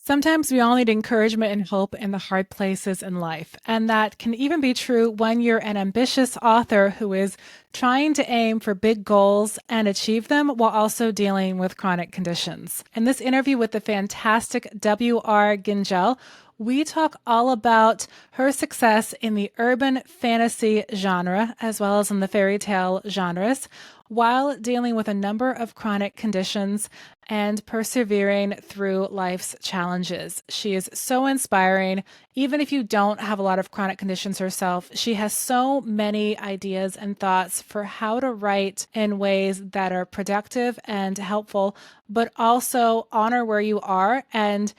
Sometimes we all need encouragement and hope in the hard places in life. And that can even be true when you're an ambitious author who is trying to aim for big goals and achieve them while also dealing with chronic conditions. In this interview with the fantastic W.R. Gingell, we talk all about her success in the urban fantasy genre as well as in the fairy tale genres, while dealing with a number of chronic conditions and persevering through life's challenges. She is so inspiring. Even if you don't have a lot of chronic conditions herself, she has so many ideas and thoughts for how to write in ways that are productive and helpful, but also honor where you are and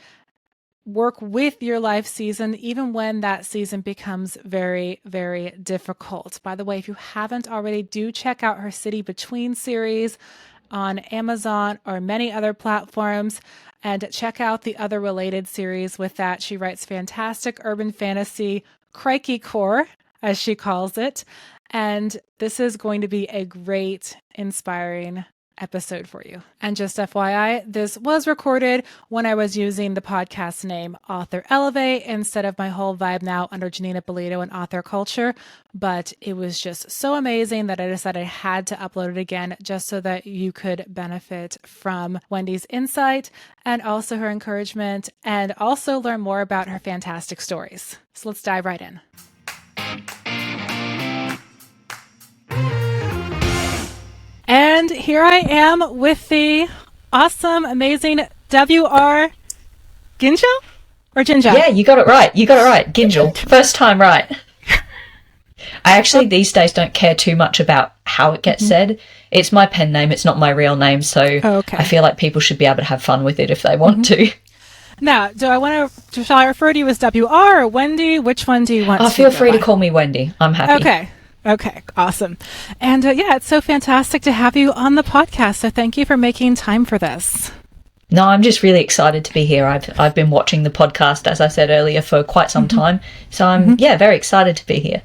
work with your life season, even when that season becomes very, very difficult. By the way, if you haven't already, do check out her City Between series on Amazon or many other platforms, and check out the other related series with that. She writes fantastic urban fantasy, crikey core, as she calls it. And this is going to be a great, inspiring episode for you. And just FYI, this was recorded when I was using the podcast name Author Elevate instead of my whole vibe now under Janeen Ippolito and author culture. But it was just so amazing that I decided I had to upload it again just so that you could benefit from Wendy's insight and also her encouragement and also learn more about her fantastic stories. So let's dive right in. And here I am with the awesome, amazing W.R. Gingell or Gingell? Yeah, you got it right. Gingell. First time right. I actually these days don't care too much about how it gets said. It's my pen name. It's not my real name. So I feel like people should be able to have fun with it if they want to. Now, shall I refer to you as W.R. or Wendy? Which one do you want to feel free to call me Wendy. I'm happy. Okay, awesome. And it's so fantastic to have you on the podcast. So thank you for making time for this. No, I'm just really excited to be here. I've been watching the podcast, as I said earlier, for quite some time. So I'm, very excited to be here.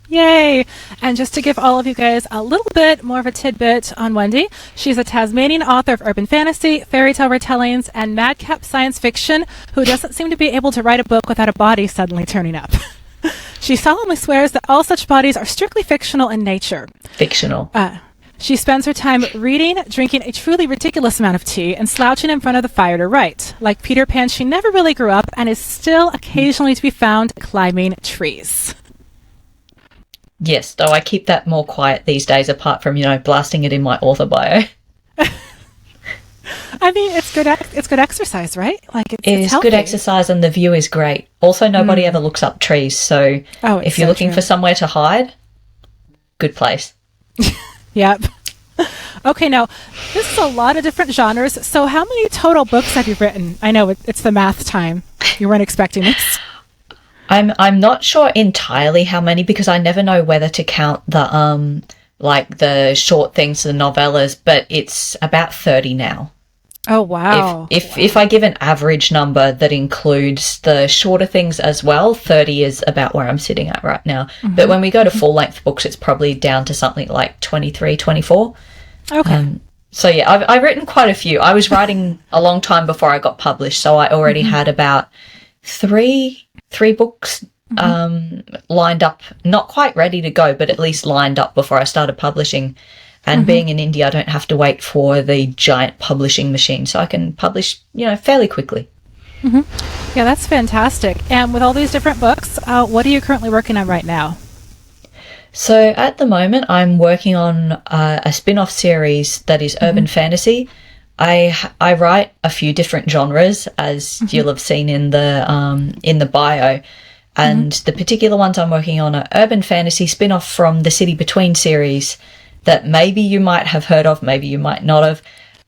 Yay! And just to give all of you guys a little bit more of a tidbit on Wendy, she's a Tasmanian author of urban fantasy, fairy tale retellings, and madcap science fiction who doesn't seem to be able to write a book without a body suddenly turning up. She solemnly swears that all such bodies are strictly fictional in nature. Fictional. She spends her time reading, drinking a truly ridiculous amount of tea, and slouching in front of the fire to write. Like Peter Pan, she never really grew up and is still occasionally to be found climbing trees. Yes, though I keep that more quiet these days, apart from, blasting it in my author bio. I mean, it's good exercise, right? Like it is good exercise, and the view is great. Also, nobody ever looks up trees, so if you're looking for somewhere to hide, good place. Yep. Okay, now this is a lot of different genres. So, how many total books have you written? I know it's the math time. You weren't expecting this. I'm not sure entirely how many, because I never know whether to count the the short things, the novellas, but it's about 30 now. Oh, wow. If I give an average number that includes the shorter things as well, 30 is about where I'm sitting at right now. But when we go to full-length books, it's probably down to something like 23, 24. Okay. So, yeah, I've written quite a few. I was writing a long time before I got published, so I already had about three books lined up, not quite ready to go, but at least lined up before I started publishing. And being in India, I don't have to wait for the giant publishing machine, so I can publish, fairly quickly. Yeah, that's fantastic. And with all these different books, what are you currently working on right now? So at the moment, I'm working on a spin-off series that is urban fantasy. I write a few different genres, as you'll have seen in the bio. And the particular ones I'm working on are urban fantasy spin-off from the City Between series that maybe you might have heard of, maybe you might not have,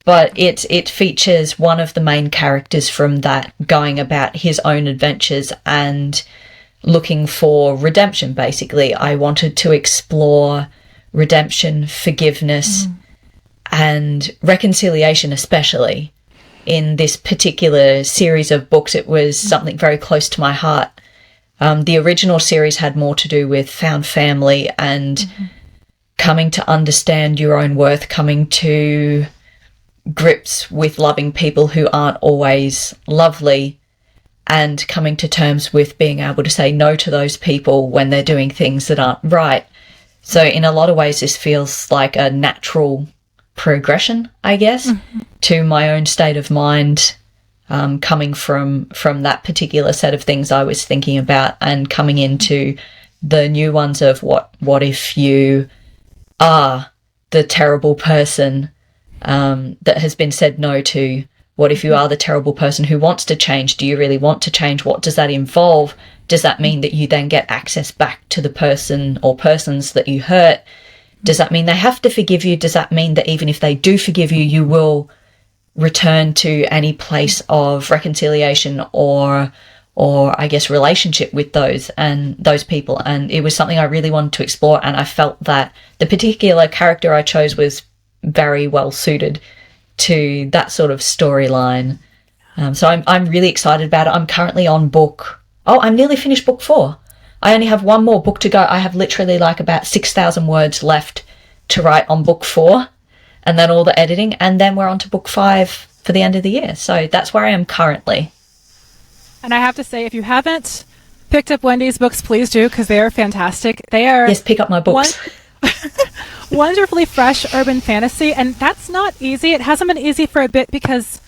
but it features one of the main characters from that going about his own adventures and looking for redemption, basically. I wanted to explore redemption, forgiveness, and reconciliation, especially. In this particular series of books, it was something very close to my heart. The original series had more to do with found family and coming to understand your own worth, coming to grips with loving people who aren't always lovely, and coming to terms with being able to say no to those people when they're doing things that aren't right. So in a lot of ways, this feels like a natural progression, I guess, to my own state of mind, coming from that particular set of things I was thinking about and coming into the new ones of what if you are the terrible person that has been said no to? What if you are the terrible person who wants to change? Do you really want to change? What does that involve? Does that mean that you then get access back to the person or persons that you hurt? Does that mean they have to forgive you? Does that mean that even if they do forgive you, you will return to any place of reconciliation or I guess relationship with those people? And it was something I really wanted to explore, and I felt that the particular character I chose was very well suited to that sort of storyline. So I'm really excited about it. I'm currently on I'm nearly finished book 4. I only have one more book to go. I have literally like about 6,000 words left to write on book 4, and then all the editing, and then we're on to book 5 for the end of the year. So that's where I am currently. And I have to say, if you haven't picked up Wendy's books, please do, because they are fantastic. They are... Yes, pick up my books. Wonderfully fresh urban fantasy, and that's not easy. It hasn't been easy for a bit because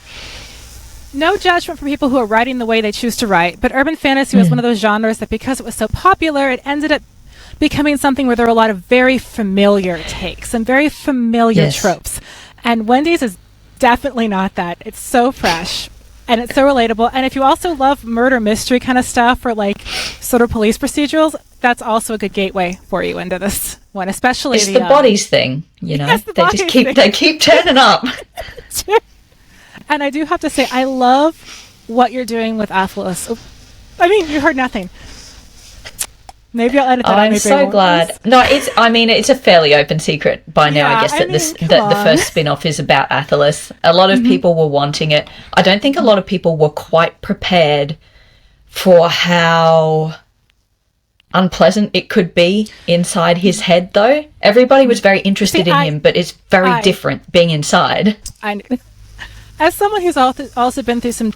no judgment for people who are writing the way they choose to write, but urban fantasy was one of those genres that because it was so popular, it ended up becoming something where there were a lot of very familiar takes and very familiar tropes. And Wendy's is definitely not that. It's so fresh and it's so relatable. And if you also love murder mystery kind of stuff or like sort of police procedurals, that's also a good gateway for you into this one, especially it's the bodies thing, you know. Yes, they keep turning up. And I do have to say, I love what you're doing with Atlas. I mean, you heard nothing. Maybe I'll edit that out. I'm so glad. No, it's a fairly open secret by now, I guess, that the first spin-off is about Atlas. A lot of people were wanting it. I don't think a lot of people were quite prepared for how unpleasant it could be inside his head, though. Everybody was very interested in him, but it's very different being inside. As someone who's also been through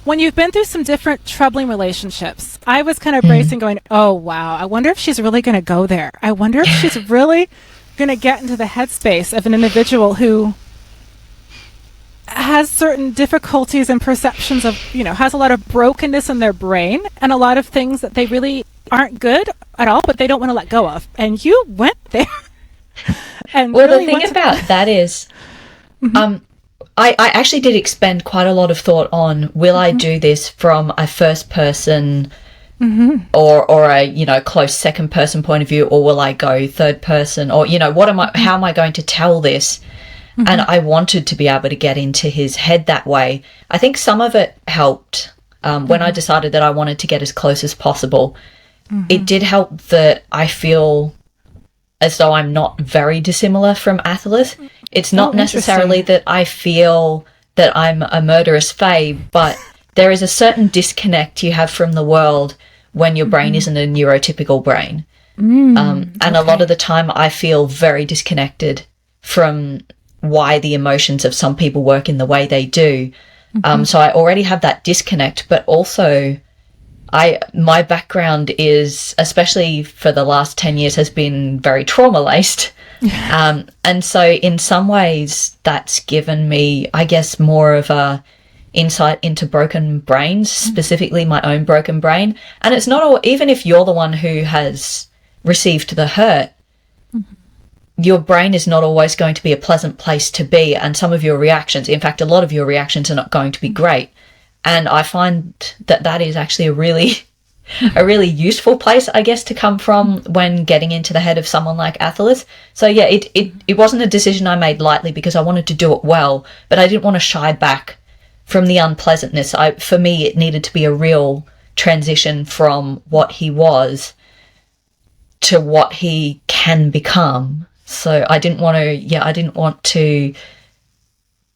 when you've been through some different troubling relationships, I was kind of bracing going, oh, wow, I wonder if she's really going to go there. I wonder if she's really going to get into the headspace of an individual who has certain difficulties and perceptions of, has a lot of brokenness in their brain and a lot of things that they really aren't good at all, but they don't want to let go of. And you went there. And well, really the thing about that is... I actually did expend quite a lot of thought on, will I do this from a first person or a, close second person point of view, or will I go third person, or, how am I going to tell this? And I wanted to be able to get into his head that way. I think some of it helped when I decided that I wanted to get as close as possible. It did help that I feel as though I'm not very dissimilar from Atlas. It's not necessarily that I feel that I'm a murderous fae, but there is a certain disconnect you have from the world when your brain isn't a neurotypical brain. And a lot of the time I feel very disconnected from why the emotions of some people work in the way they do. So I already have that disconnect, but also my background is, especially for the last 10 years, has been very trauma-laced. And so in some ways that's given me, I guess, more of a insight into broken brains, specifically my own broken brain. And it's not even if you're the one who has received the hurt, your brain is not always going to be a pleasant place to be. And some of your reactions, in fact, a lot of your reactions are not going to be great. And I find that is actually a really useful place, I guess, to come from when getting into the head of someone like Athalis. So yeah, it wasn't a decision I made lightly because I wanted to do it well, but I didn't want to shy back from the unpleasantness. For me, it needed to be a real transition from what he was to what he can become. So I didn't want to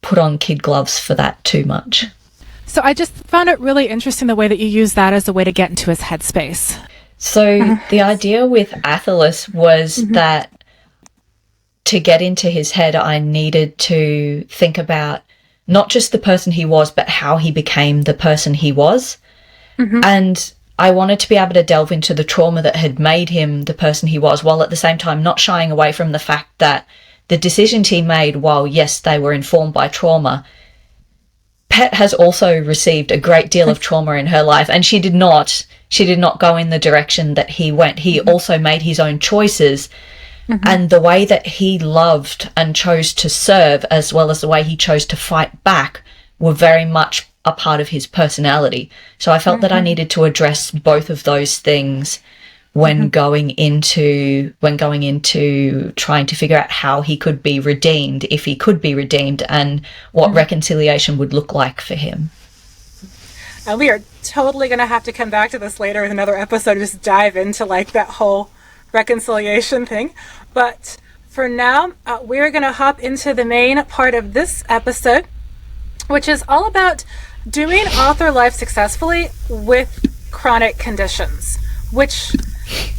put on kid gloves for that too much. So I just found it really interesting the way that you use that as a way to get into his headspace. So the idea with Athalis was that to get into his head, I needed to think about not just the person he was, but how he became the person he was. And I wanted to be able to delve into the trauma that had made him the person he was, while at the same time not shying away from the fact that the decisions he made, while yes, they were informed by trauma, Pet has also received a great deal of trauma in her life, and she did not go in the direction that he went. He also made his own choices, and the way that he loved and chose to serve, as well as the way he chose to fight back, were very much a part of his personality. So I felt that I needed to address both of those things when going into trying to figure out how he could be redeemed, if he could be redeemed, and what reconciliation would look like for him. And we are totally going to have to come back to this later in another episode, just dive into like that whole reconciliation thing. But for now, we're going to hop into the main part of this episode, which is all about doing author life successfully with chronic conditions, which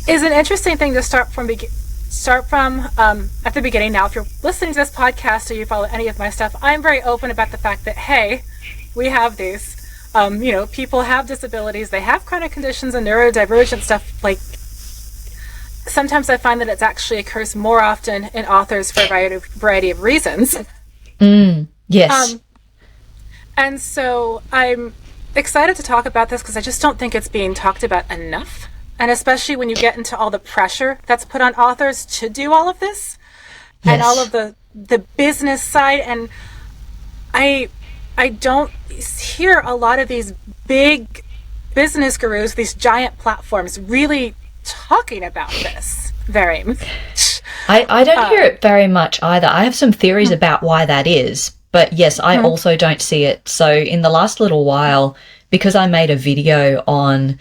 is an interesting thing to start from at the beginning. Now, if you're listening to this podcast or you follow any of my stuff, I'm very open about the fact that, hey, we have these, people have disabilities, they have chronic conditions and neurodivergent stuff. Like, sometimes I find that it actually occurs more often in authors for a variety of reasons. Yes. And so I'm excited to talk about this because I just don't think it's being talked about enough. And especially when you get into all the pressure that's put on authors to do all of this, and all of the business side. And I don't hear a lot of these big business gurus, these giant platforms, really talking about this very much. I don't hear it very much either. I have some theories about why that is, but yes, I also don't see it. So in the last little while, because I made a video on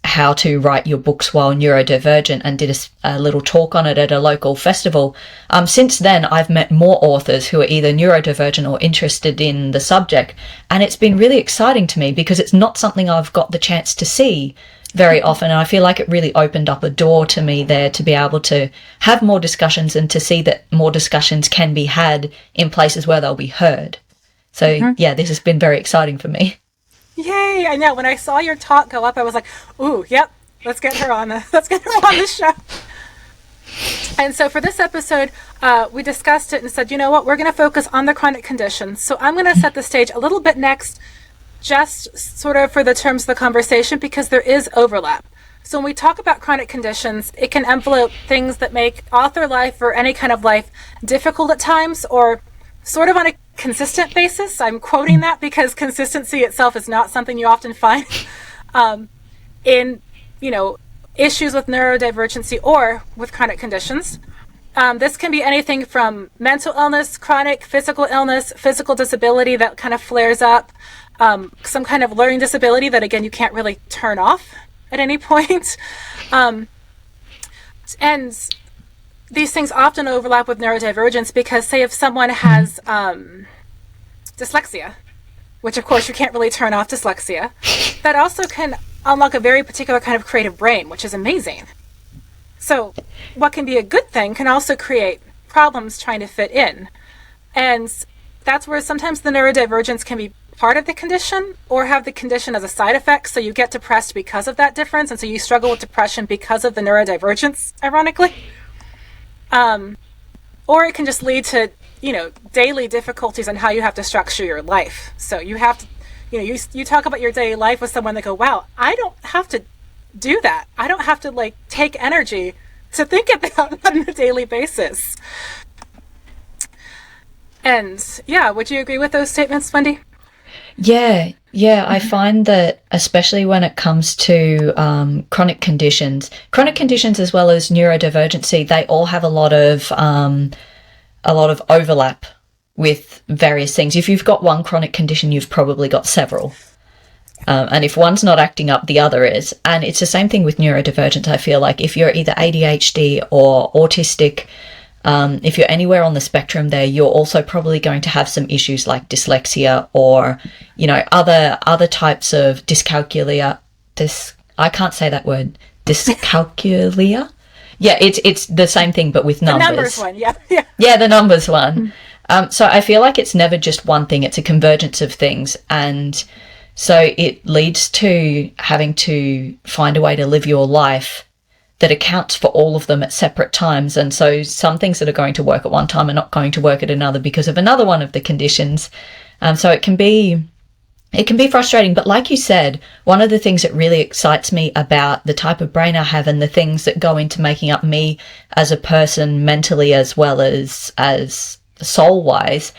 how to write your books while neurodivergent and did a little talk on it at a local festival, since then I've met more authors who are either neurodivergent or interested in the subject, and it's been really exciting to me because it's not something I've got the chance to see very often, and I feel like it really opened up a door to me there to be able to have more discussions and to see that more discussions can be had in places where they'll be heard. So yeah, this has been very exciting for me. Yay! I know. When I saw your talk go up, I was like, "Ooh, yep, let's get her on the show." And so for this episode, we discussed it and said, you know what, we're going to focus on the chronic conditions. So I'm going to set the stage a little bit next, just sort of for the terms of the conversation, because there is overlap. So when we talk about chronic conditions, it can envelope things that make author life or any kind of life difficult at times, or sort of on a consistent basis. I'm quoting that because consistency itself is not something you often find in, issues with neurodivergency or with chronic conditions. This can be anything from mental illness, chronic physical illness, physical disability that kind of flares up, some kind of learning disability that, again, you can't really turn off at any point. And these things often overlap with neurodivergence because, say, if someone has dyslexia, which of course you can't really turn off dyslexia, that also can unlock a very particular kind of creative brain, which is amazing. So what can be a good thing can also create problems trying to fit in. And that's where sometimes the neurodivergence can be part of the condition or have the condition as a side effect. So you get depressed because of that difference. And so you struggle with depression because of the neurodivergence, ironically. Or it can just lead to, daily difficulties on how you have to structure your life. So you have to, you talk about your daily life with someone that go, wow, I don't have to do that. I don't have to take energy to think about it on a daily basis. And yeah, would you agree with those statements, Wendy? Yeah, I find that especially when it comes to chronic conditions as well as neurodivergency, they all have a lot of overlap with various things. If you've got one chronic condition, you've probably got several. And if one's not acting up, the other is. And it's the same thing with neurodivergent, I feel like. If you're either ADHD or autistic, if you're anywhere on the spectrum there, you're also probably going to have some issues like dyslexia or, other types of dyscalculia. I can't say that word. Dyscalculia? Yeah, it's the same thing, but with numbers. The numbers one, yeah. Yeah, the numbers one. So I feel like it's never just one thing. It's a convergence of things. And So it leads to having to find a way to live your life that accounts for all of them at separate times. And so some things that are going to work at one time are not going to work at another because of another one of the conditions. So it can be frustrating. But like you said, one of the things that really excites me about the type of brain I have and the things that go into making up me as a person mentally as well as soul-wise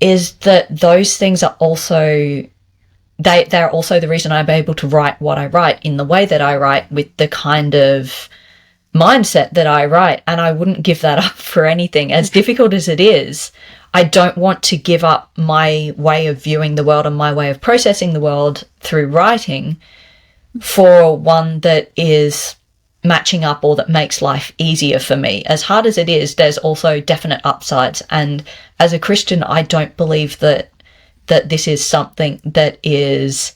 is that those things are also... They're also the reason I'm able to write what I write in the way that I write with the kind of mindset that I write. And I wouldn't give that up for anything. As difficult as it is, I don't want to give up my way of viewing the world and my way of processing the world through writing for one that is matching up or that makes life easier for me. As hard as it is, there's also definite upsides. And as a Christian, I don't believe that this is something that is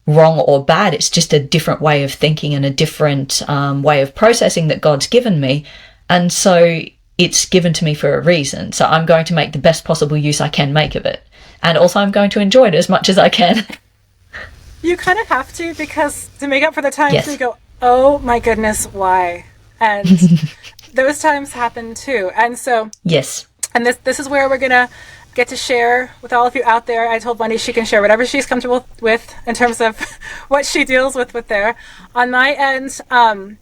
wrong or bad. It's just a different way of thinking and a different way of processing that God's given me. And so it's given to me for a reason. So I'm going to make the best possible use I can make of it. And also I'm going to enjoy it as much as I can. You kind of have to, because to make up for the times Yes. you go, oh my goodness, why? And those times happen too. And so, Yes. and this is where we're going to get to share with all of you out there. I told Wendy she can share whatever she's comfortable with in terms of what she deals with there. On my end, I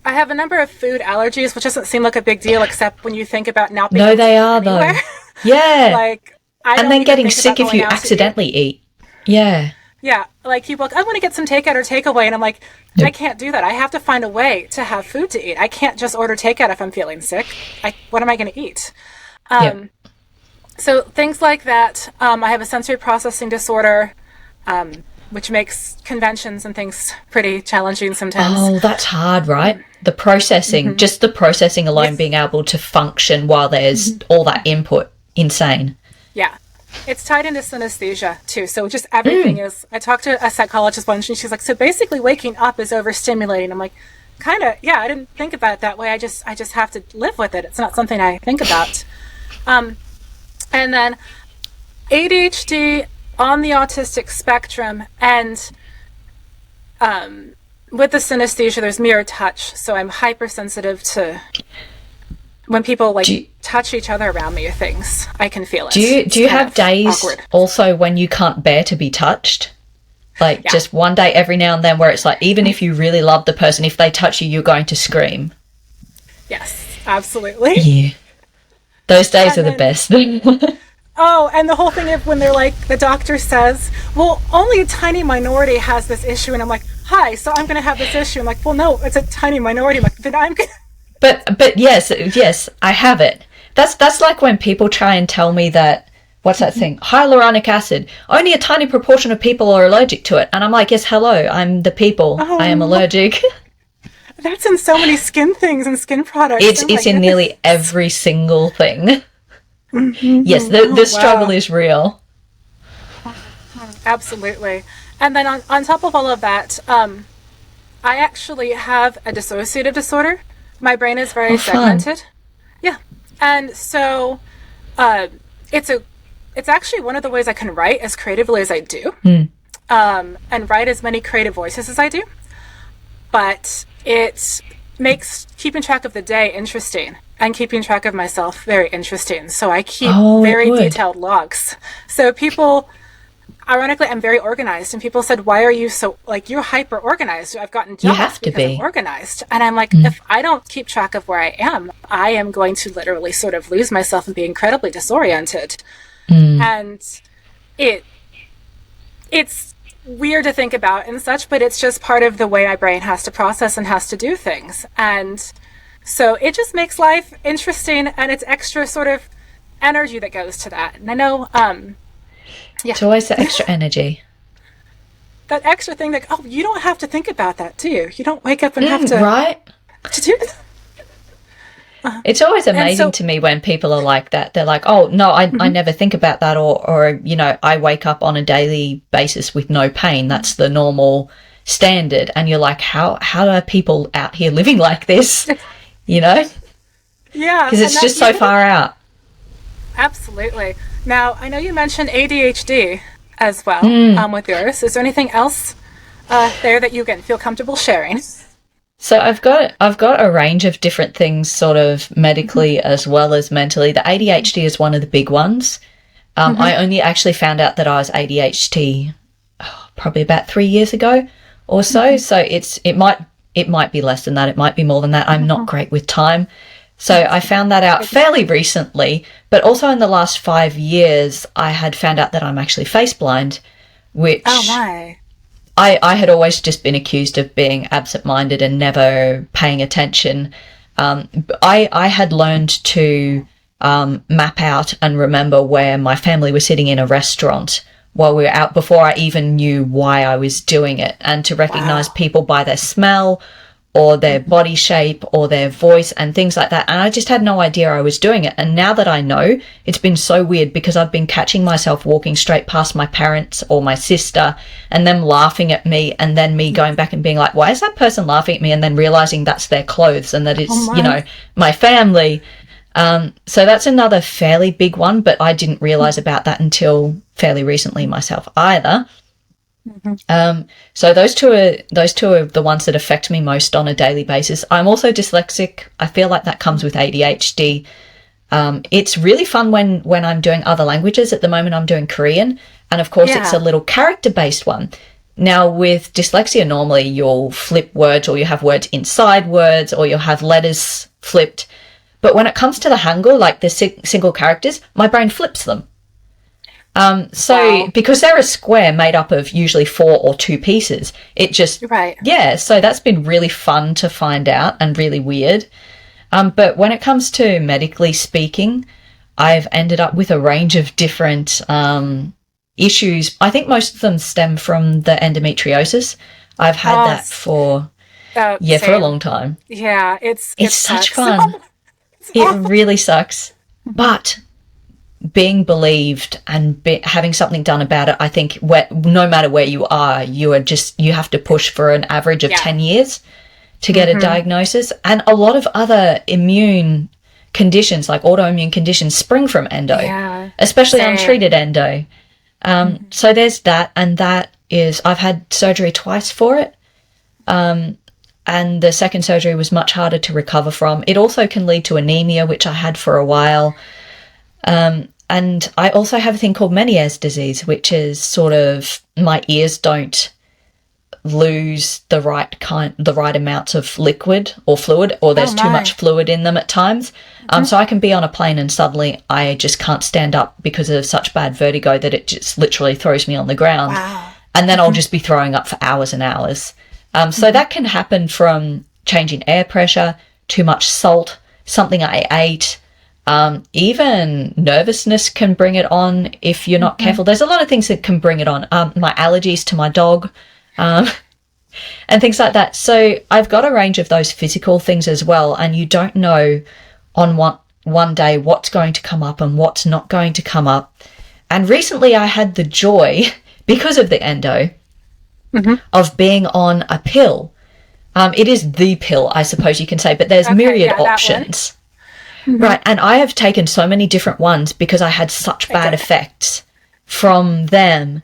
have a number of food allergies, which doesn't seem like a big deal, except when you think about not being No, able to they eat are anywhere. though. Yeah. Like, I don't And then even getting think about sick if going you out to accidentally eat. Yeah. Yeah, like people like, I want to get some takeout or takeaway, and I'm like, I can't do that. I have to find a way to have food to eat. I can't just order takeout if I'm feeling sick. What am I going to eat? Yep. So things like that. I have a sensory processing disorder, which makes conventions and things pretty challenging sometimes. Oh, that's hard, right? The processing, just the processing alone, Yes. being able to function while there's all that input. Insane. Yeah. It's tied into synesthesia too. So just everything is, I talked to a psychologist once and she's like, so basically waking up is overstimulating. I'm like, kind of, yeah, I didn't think about it that way. I just have to live with it. It's not something I think about. And then ADHD on the autistic spectrum, and with the synesthesia, there's mirror touch. So I'm hypersensitive to when people touch each other around me or things. I can feel it. Do you have days awkward. also when you can't bear to be touched? Like just one day every now and then where it's like, even if you really love the person, if they touch you, you're going to scream. Yes, absolutely. Yeah. Those days are the best. Oh, and the whole thing of when they're like, the doctor says, well, only a tiny minority has this issue. And I'm like, hi, so I'm going to have this issue. I'm like, well, no, it's a tiny minority. I'm like, then I'm going to... But yes, I have it. That's like when people try and tell me that, what's that thing? Hyaluronic acid. Only a tiny proportion of people are allergic to it. And I'm like, yes, hello, I'm the people. I am allergic. That's in so many skin things and skin products. It's in nearly every single thing. Yes, the struggle is real. Absolutely. And then on top of all of that, I actually have a dissociative disorder. My brain is very segmented. Yeah. And so it's actually one of the ways I can write as creatively as I do, and write as many creative voices as I do. But it makes keeping track of the day interesting and keeping track of myself very interesting. So I keep very detailed logs. So people, ironically, I'm very organized, and people said, why are you so, like, you're hyper organized? I've gotten jealous because I'm organized. And I'm like, if I don't keep track of where I am going to literally sort of lose myself and be incredibly disoriented. And it's weird to think about and such, but it's just part of the way my brain has to process and has to do things. And so it just makes life interesting, and it's extra sort of energy that goes to that. And I know, It's always the extra energy. That extra thing that, you don't have to think about that, do you? You don't wake up and have to... Right? To do that. It's always amazing to me when people are like that. They're like, oh, no, I never think about that. Or, you know, I wake up on a daily basis with no pain. That's the normal standard. And you're like, how are people out here living like this? You know? Yeah. Because it's just so far out. Absolutely. Now, I know you mentioned ADHD, as well with yours. Is there anything else there that you can feel comfortable sharing? So I've got a range of different things, sort of medically as well as mentally. The ADHD is one of the big ones. I only actually found out that I was ADHD probably about 3 years ago or so. So it might be less than that. It might be more than that. I'm not great with time. So I found that out fairly recently, but also in the last 5 years, I had found out that I'm actually face blind, which I had always just been accused of being absent-minded and never paying attention. I had learned to map out and remember where my family was sitting in a restaurant while we were out before I even knew why I was doing it, and to recognize people by their smell or their body shape or their voice and things like that. And I just had no idea I was doing it. And now that I know, it's been so weird because I've been catching myself walking straight past my parents or my sister and them laughing at me, and then me going back and being like, why is that person laughing at me? And then realizing that's their clothes and that it's, my family. So that's another fairly big one, but I didn't realize about that until fairly recently myself either. So those two are the ones that affect me most on a daily basis. I'm also dyslexic. I feel like that comes with ADHD. It's really fun when I'm doing other languages. At the moment, I'm doing Korean, and of course, it's a little character-based one. Now, with dyslexia, normally you'll flip words, or you have words inside words, or you'll have letters flipped. But when it comes to the Hangul, like the single characters, my brain flips them. Because they're a square made up of usually 4 or 2 pieces, it just, so that's been really fun to find out and really weird. But when it comes to medically speaking, I've ended up with a range of different issues. I think most of them stem from the endometriosis. I've had that for a long time. Yeah, it's such fun. It really sucks. But being believed and having something done about it, I think no matter where you are, you have to push for an average of 10 years to get a diagnosis. And a lot of other immune conditions, like autoimmune conditions, spring from endo, especially untreated endo. So there's that, and that is, I've had surgery twice for it. And the second surgery was much harder to recover from. It also can lead to anemia, which I had for a while. And I also have a thing called Meniere's disease, which is sort of my ears don't lose the right amounts of liquid or fluid, or there's too much fluid in them at times. So I can be on a plane and suddenly I just can't stand up because of such bad vertigo that it just literally throws me on the ground. And then I'll just be throwing up for hours and hours. So that can happen from change in air pressure, too much salt, something I ate. Even nervousness can bring it on if you're not careful. There's a lot of things that can bring it on. My allergies to my dog, and things like that. So I've got a range of those physical things as well, and you don't know on one day what's going to come up and what's not going to come up. And recently I had the joy, because of the endo, of being on a pill. It is the pill, I suppose you can say, but there's myriad options. Right, and I have taken so many different ones because I had such bad effects from them.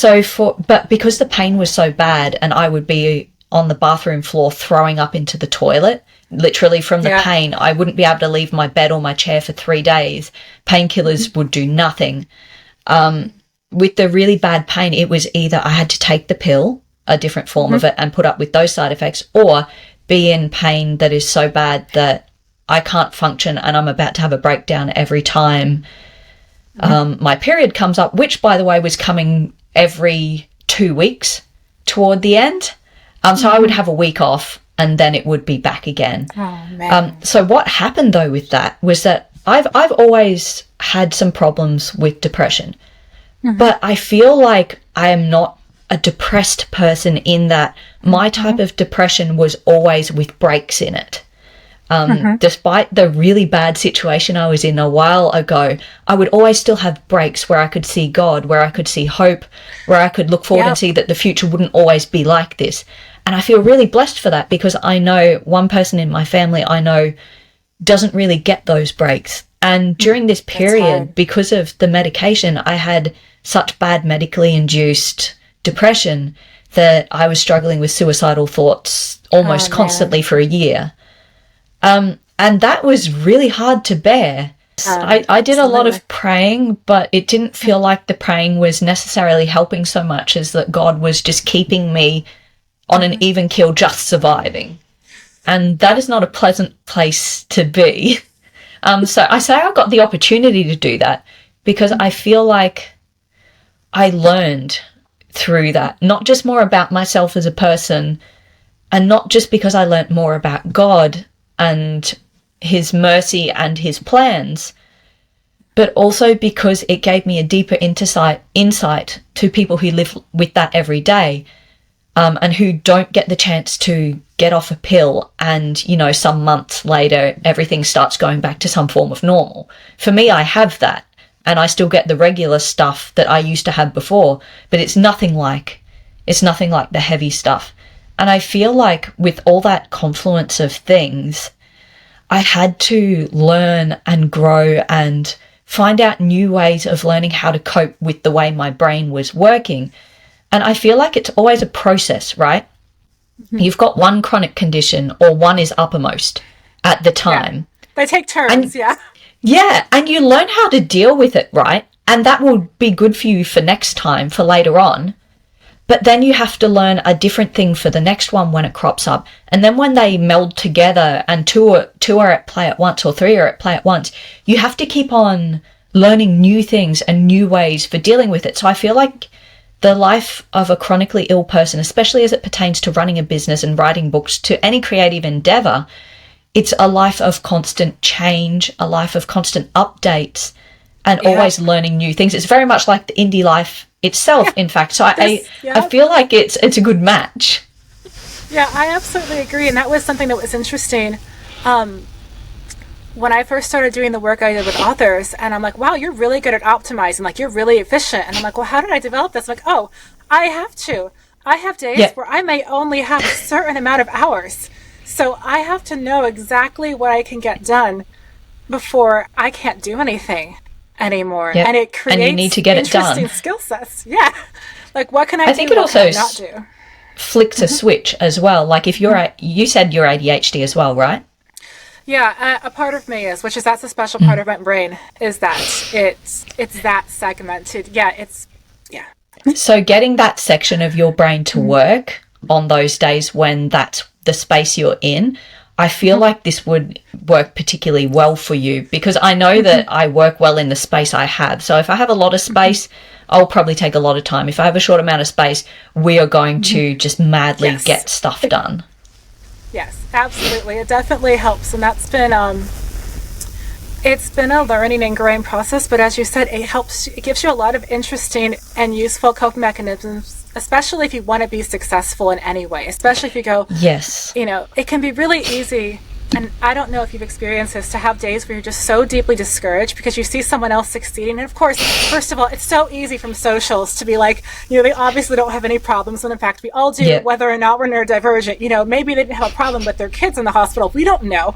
But because the pain was so bad, and I would be on the bathroom floor throwing up into the toilet, literally from the pain, I wouldn't be able to leave my bed or my chair for 3 days. Painkillers would do nothing. With the really bad pain, it was either I had to take the pill, a different form of it, and put up with those side effects, or be in pain that is so bad that I can't function and I'm about to have a breakdown every time my period comes up, which, by the way, was coming every 2 weeks toward the end. So I would have a week off and then it would be back again. Oh, man. So what happened, though, with that was that I've always had some problems with depression, but I feel like I am not a depressed person in that my type of depression was always with breaks in it. Despite the really bad situation I was in a while ago, I would always still have breaks where I could see God, where I could see hope, where I could look forward and see that the future wouldn't always be like this. And I feel really blessed for that, because I know one person in my family I know doesn't really get those breaks. And during this period, because of the medication, I had such bad medically induced depression that I was struggling with suicidal thoughts almost constantly for a year. And that was really hard to bear. I did a lot of praying, but it didn't feel like the praying was necessarily helping so much as that God was just keeping me on an even keel, just surviving. And that is not a pleasant place to be. So I say I got the opportunity to do that because I feel like I learned through that, not just more about myself as a person, and not just because I learnt more about God and his mercy and his plans, but also because it gave me a deeper insight to people who live with that every day, and who don't get the chance to get off a pill and, you know, some months later everything starts going back to some form of normal. For me, I have that, and I still get the regular stuff that I used to have before, but it's nothing like the heavy stuff. And I feel like with all that confluence of things, I had to learn and grow and find out new ways of learning how to cope with the way my brain was working. And I feel like it's always a process, right? Mm-hmm. You've got one chronic condition or one is uppermost at the time. Yeah. They take turns, yeah. Yeah, and you learn how to deal with it, right? And that will be good for you for next time, for later on. But then you have to learn a different thing for the next one when it crops up. And then when they meld together and two are at play at once or three are at play at once, you have to keep on learning new things and new ways for dealing with it. So I feel like the life of a chronically ill person, especially as it pertains to running a business and writing books, to any creative endeavor, it's a life of constant change, a life of constant updates, and always learning new things. It's very much like the indie life itself, in fact. So I feel like it's a good match. Yeah, I absolutely agree. And that was something that was interesting. When I first started doing the work I did with authors, and I'm like, wow, you're really good at optimizing. Like, you're really efficient. And I'm like, well, how did I develop this? I'm like, oh, I have days where I may only have a certain amount of hours. So I have to know exactly what I can get done before I can't do anything anymore. Yep. And it creates and you need to get it done. Interesting skill sets. Yeah. Like, what can I do? I think it also not do? Flicks a switch as well. Like if you said you're ADHD as well, right? Yeah, a part of me is, that's a special part of my brain, is that it's that segmented. Yeah, So getting that section of your brain to work on those days when that's the space you're in, I feel like this would work particularly well for you, because I know that I work well in the space I have. So if I have a lot of space, I'll probably take a lot of time. If I have a short amount of space, we are going to just madly get stuff done. Yes, absolutely. It definitely helps. And that's been, it's been a learning and growing process. But as you said, it gives you a lot of interesting and useful coping mechanisms, especially if you want to be successful in any way, especially if you go, it can be really easy. And I don't know if you've experienced this, to have days where you're just so deeply discouraged because you see someone else succeeding. And of course, first of all, it's so easy from socials to be like, they obviously don't have any problems. And in fact, we all do, whether or not we're neurodivergent. Maybe they didn't have a problem with their kids in the hospital. We don't know,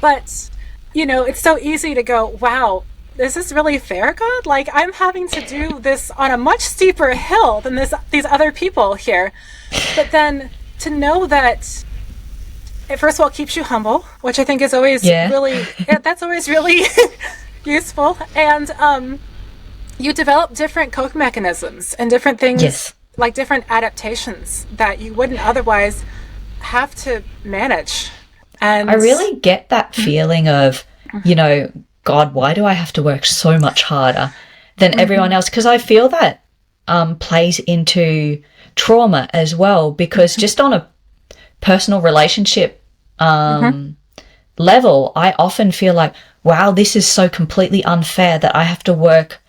But, it's so easy to go, wow, is this really fair, God? Like, I'm having to do this on a much steeper hill than these other people here. But then to know that it, first of all, keeps you humble, which I think is always that's always really useful. And you develop different coping mechanisms and different things, like different adaptations that you wouldn't otherwise have to manage. And I really get that feeling of, God, why do I have to work so much harder than everyone else? Because I feel that plays into trauma as well, because just on a personal relationship level, I often feel like, wow, this is so completely unfair that I have to work,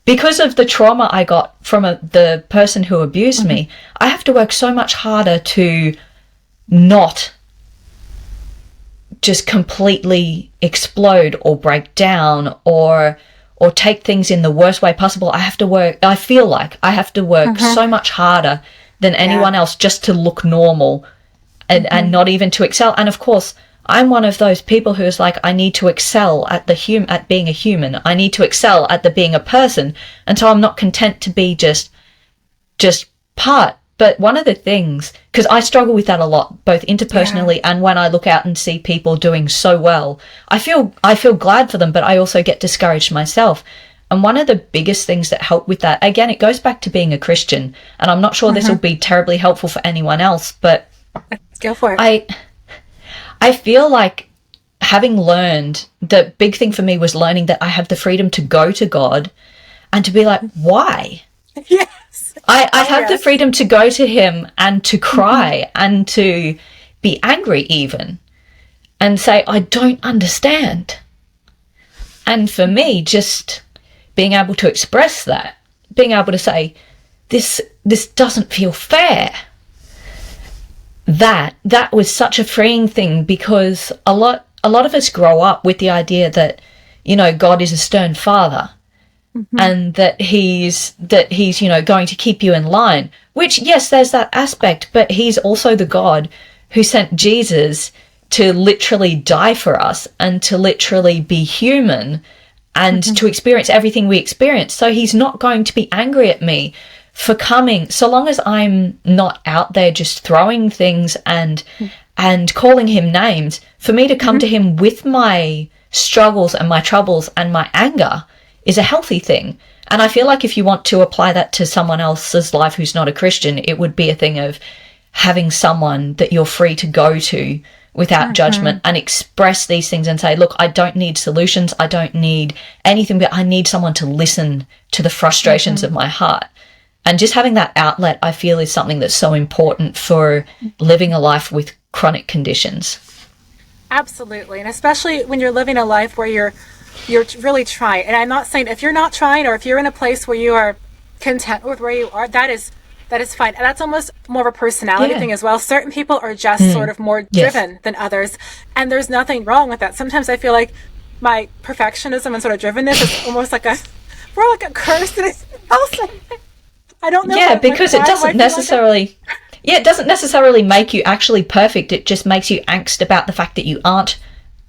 because of the trauma I got from the person who abused me. I have to work so much harder to not just completely explode or break down or take things in the worst way possible. I feel like I have to work so much harder than anyone else just to look normal and not even to excel. And of course, I'm one of those people who's like, I need to excel at at being a human. I need to excel at being a person. And so I'm not content to be just part. But one of the things, because I struggle with that a lot, both interpersonally and when I look out and see people doing so well, I feel glad for them, but I also get discouraged myself. And one of the biggest things that help with that, again, it goes back to being a Christian, and I'm not sure this will be terribly helpful for anyone else, but go for it. I feel like having learned, the big thing for me was learning that I have the freedom to go to God and to be like, why? Yes. I have the freedom to go to him and to cry and to be angry even and say, I don't understand. And for me, just being able to express that, being able to say, this doesn't feel fair. That was such a freeing thing, because a lot of us grow up with the idea that, you know, God is a stern father and that he's, you know, going to keep you in line, which, yes, there's that aspect, but he's also the God who sent Jesus to literally die for us and to literally be human and to experience everything we experience. So he's not going to be angry at me for coming, so long as I'm not out there just throwing things and calling him names. For me to come to him with my struggles and my troubles and my anger is a healthy thing. And I feel like if you want to apply that to someone else's life who's not a Christian, it would be a thing of having someone that you're free to go to without judgment and express these things and say, look, I don't need solutions, I don't need anything, but I need someone to listen to the frustrations of my heart. And just having that outlet, I feel, is something that's so important for living a life with chronic conditions. Absolutely. And especially when you're living a life where you're really trying. And I'm not saying if you're not trying, or if you're in a place where you are content with where you are, that is fine. And that's almost more of a personality thing as well. Certain people are just sort of more driven than others. And there's nothing wrong with that. Sometimes I feel like my perfectionism and sort of drivenness is almost like more like a curse. And it's also, I don't know. Yeah, because it doesn't necessarily... it doesn't necessarily make you actually perfect. It just makes you angst about the fact that you aren't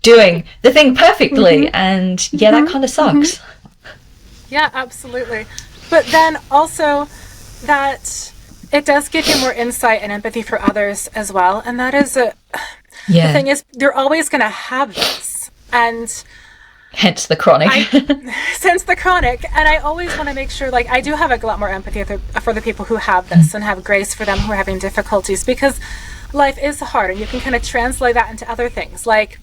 doing the thing perfectly. And that kind of sucks. Yeah, absolutely. But then also that it does give you more insight and empathy for others as well. And that is the thing is, they're always going to have this. And hence the chronic. Since the chronic. And I always want to make sure, like, I do have a lot more empathy for the people who have this and have grace for them who are having difficulties, because life is hard and you can kind of translate that into other things. Like,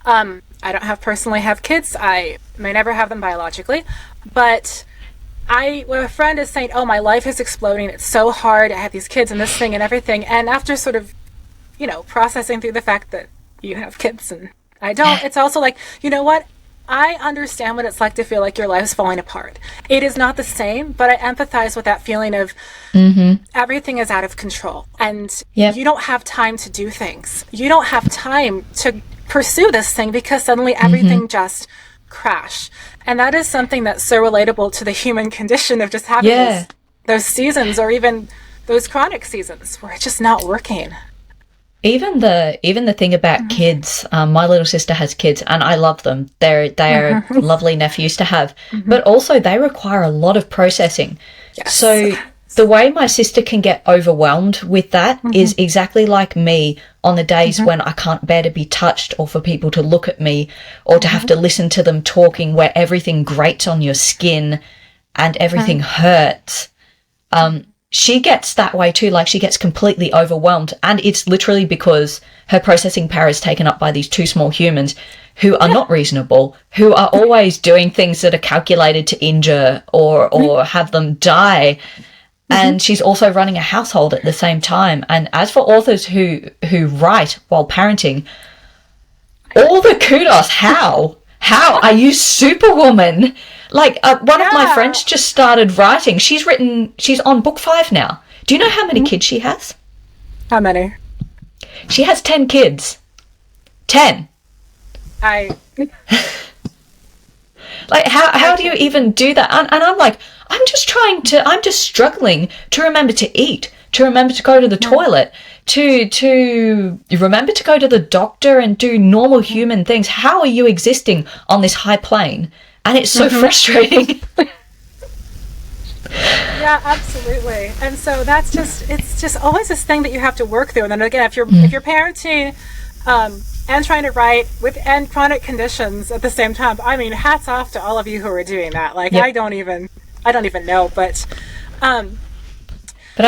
I don't personally have kids. I may never have them biologically, but when a friend is saying, oh, my life is exploding, it's so hard, I have these kids and this thing and everything, and after sort of, you know, processing through the fact that you have kids and I don't, it's also like, you know what? I understand what it's like to feel like your life is falling apart. It is not the same, but I empathize with that feeling of everything is out of control and you don't have time to do things. You don't have time to pursue this thing because suddenly everything just crashed. And that is something that's so relatable to the human condition of just having those seasons, or even those chronic seasons where it's just not working. Even the thing about kids, my little sister has kids and I love them. They are lovely nephews to have, but also they require a lot of processing. Yes. So the way my sister can get overwhelmed with that is exactly like me on the days when I can't bear to be touched, or for people to look at me, or to have to listen to them talking, where everything grates on your skin and everything hurts. She gets that way too, like she gets completely overwhelmed, and it's literally because her processing power is taken up by these two small humans who are not reasonable, who are always doing things that are calculated to injure or have them die. And she's also running a household at the same time. And as for authors who write while parenting, all the kudos. How are you superwoman? Like, one of my friends just started writing. She's on book 5 now. Do you know how many kids she has? How many? She has 10 kids. 10. Like, how do you even do that? And I'm like, I'm just struggling to remember to eat, to remember to go to the toilet, to remember to go to the doctor and do normal human things. How are you existing on this high plane? And it's so frustrating. Yeah, absolutely. And so it's just always this thing that you have to work through. And then again, if you're parenting and trying to write and chronic conditions at the same time, I mean, hats off to all of you who are doing that. Like, I don't even know, but I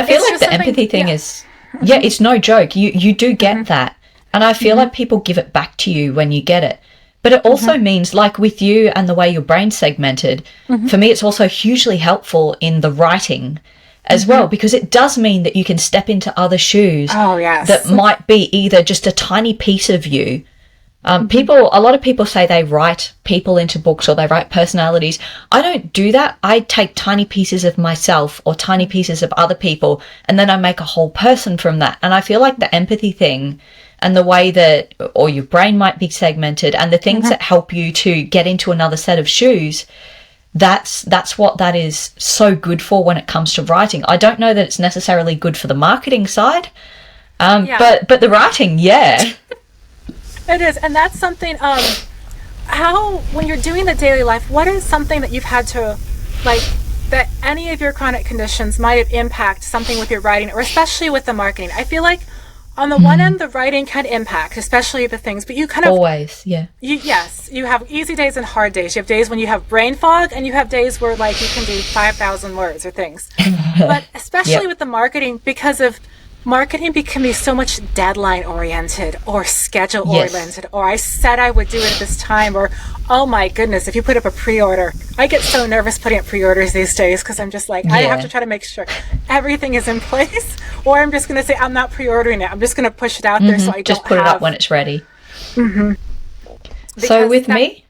feel like the empathy thing is, it's no joke. You do get that. And I feel like people give it back to you when you get it. But it also means, like with you and the way your brain's segmented, for me it's also hugely helpful in the writing as well, because it does mean that you can step into other shoes that might be either just a tiny piece of you. A lot of people say they write people into books or they write personalities. I don't do that. I take tiny pieces of myself or tiny pieces of other people, and then I make a whole person from that. And I feel like the empathy thing and the way that, or your brain might be segmented, and the things that help you to get into another set of shoes, that's what that is so good for when it comes to writing. I don't know that it's necessarily good for the marketing side, but the writing, It is. And that's something, how, when you're doing the daily life, what is something that you've had to, like, that any of your chronic conditions might have impacted something with your writing, or especially with the marketing? I feel like on the one end, the writing can impact, especially the things, but you kind of... Always, you have easy days and hard days. You have days when you have brain fog, and you have days where, like, you can do 5,000 words or things. But especially with the marketing, because of marketing can be so much deadline oriented or schedule oriented, or I said I would do it at this time, or oh my goodness, if you put up a pre-order, I get so nervous putting up pre-orders these days because I'm just like, I have to try to make sure everything is in place, or I'm just going to say I'm not pre-ordering it, I'm just going to push it out there so I just put it up when it's ready. So with me,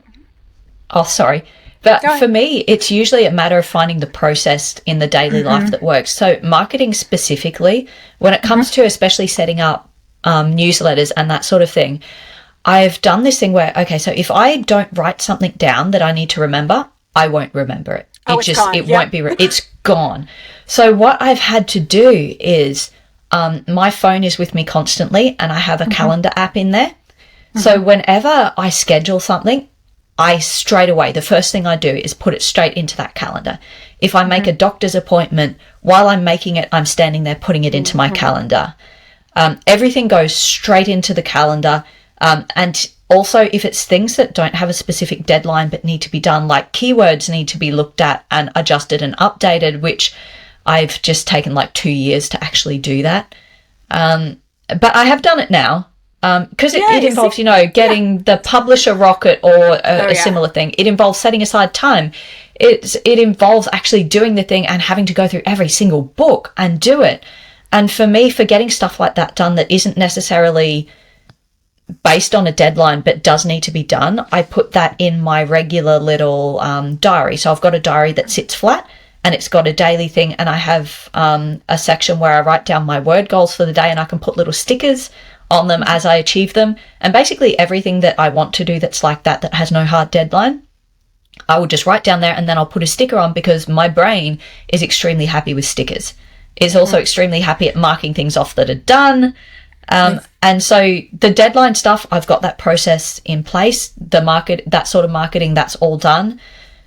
but for me, it's usually a matter of finding the process in the daily life that works. So marketing specifically, when it comes to especially setting up newsletters and that sort of thing, I've done this thing where, okay, so if I don't write something down that I need to remember, I won't remember it. It won't be, it's gone. So what I've had to do is my phone is with me constantly, and I have a calendar app in there. So whenever I schedule something, I straight away, the first thing I do is put it straight into that calendar. If I make a doctor's appointment, while I'm making it, I'm standing there putting it into my calendar. Everything goes straight into the calendar. And also, if it's things that don't have a specific deadline but need to be done, like keywords need to be looked at and adjusted and updated, which I've just taken like 2 years to actually do that. But I have done it now. Because it involves, getting the publisher rocket or a similar thing. It involves setting aside time. It involves actually doing the thing and having to go through every single book and do it. And for me, for getting stuff like that done that isn't necessarily based on a deadline but does need to be done, I put that in my regular little diary. So I've got a diary that sits flat, and it's got a daily thing, and I have a section where I write down my word goals for the day, and I can put little stickers on them as I achieve them. And basically everything that I want to do that's like that has no hard deadline, I will just write down there, and then I'll put a sticker on, because my brain is extremely happy with stickers. It's also extremely happy at marking things off that are done. And so the deadline stuff, I've got that process in place. That sort of marketing, that's all done.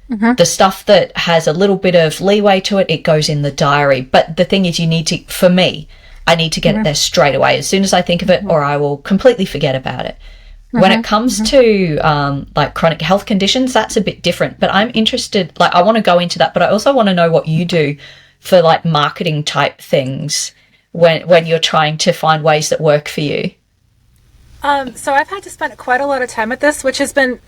The stuff that has a little bit of leeway to it, it goes in the diary. But the thing is, for me, I need to get it there straight away as soon as I think of it, or I will completely forget about it. When it comes to like chronic health conditions, that's a bit different. But I'm interested, like I want to go into that, but I also want to know what you do for like marketing type things when you're trying to find ways that work for you. So I've had to spend quite a lot of time with this, which has been,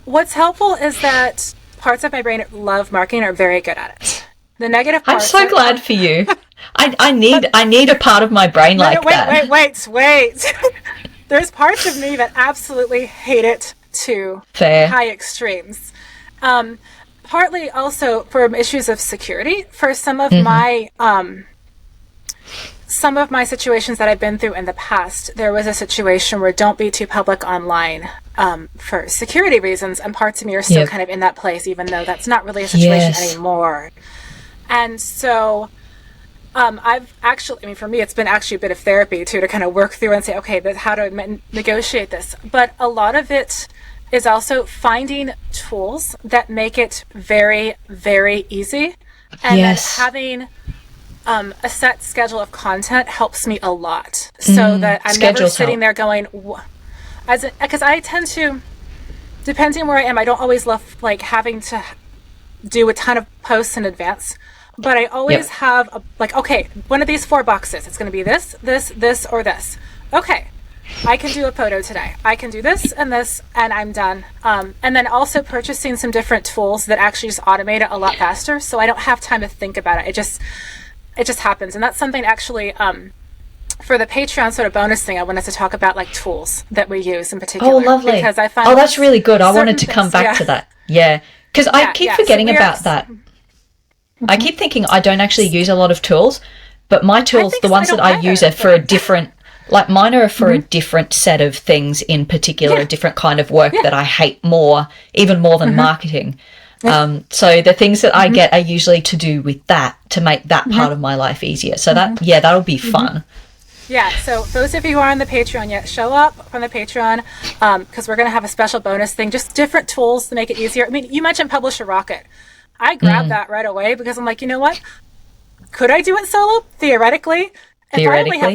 what's helpful is that parts of my brain that love marketing are very good at it. The negative parts. I'm so glad for you. I need a part of my brain like that. Wait. There's parts of me that absolutely hate it to high extremes. Partly also for issues of security. For some of my situations that I've been through in the past, there was a situation where don't be too public online for security reasons, and parts of me are still kind of in that place, even though that's not really a situation anymore. And so I've actually, I mean, for me, it's been actually a bit of therapy too, to kind of work through and say, okay, how do I negotiate this? But a lot of it is also finding tools that make it very, very easy. And then having a set schedule of content helps me a lot, so that I'm never sitting there going, because I tend to, depending on where I am, I don't always love like having to do a ton of posts in advance. But I always have, okay, one of these 4 boxes. It's going to be this, this, this, or this. Okay, I can do a photo today. I can do this, and I'm done. And then also purchasing some different tools that actually just automate it a lot faster, so I don't have time to think about it. It just happens. And that's something actually, for the Patreon sort of bonus thing, I wanted to talk about like tools that we use in particular. Oh, lovely. Because I find that's really good. I wanted to come back to that. Yeah, because I keep forgetting about that. I keep thinking I don't actually use a lot of tools, but my tools, the ones that I use, are for a different, like mine are for a different set of things in particular, a different kind of work that I hate more, even more than marketing. So the things that I get are usually to do with that, to make that part of my life easier. So that'll be fun. Yeah, so those of you who are on the Patreon yet, show up on the Patreon, because we're going to have a special bonus thing, just different tools to make it easier. I mean, you mentioned Publish a Rocket. I grabbed that right away because I'm like, you know what? Could I do it solo? Theoretically. If I only have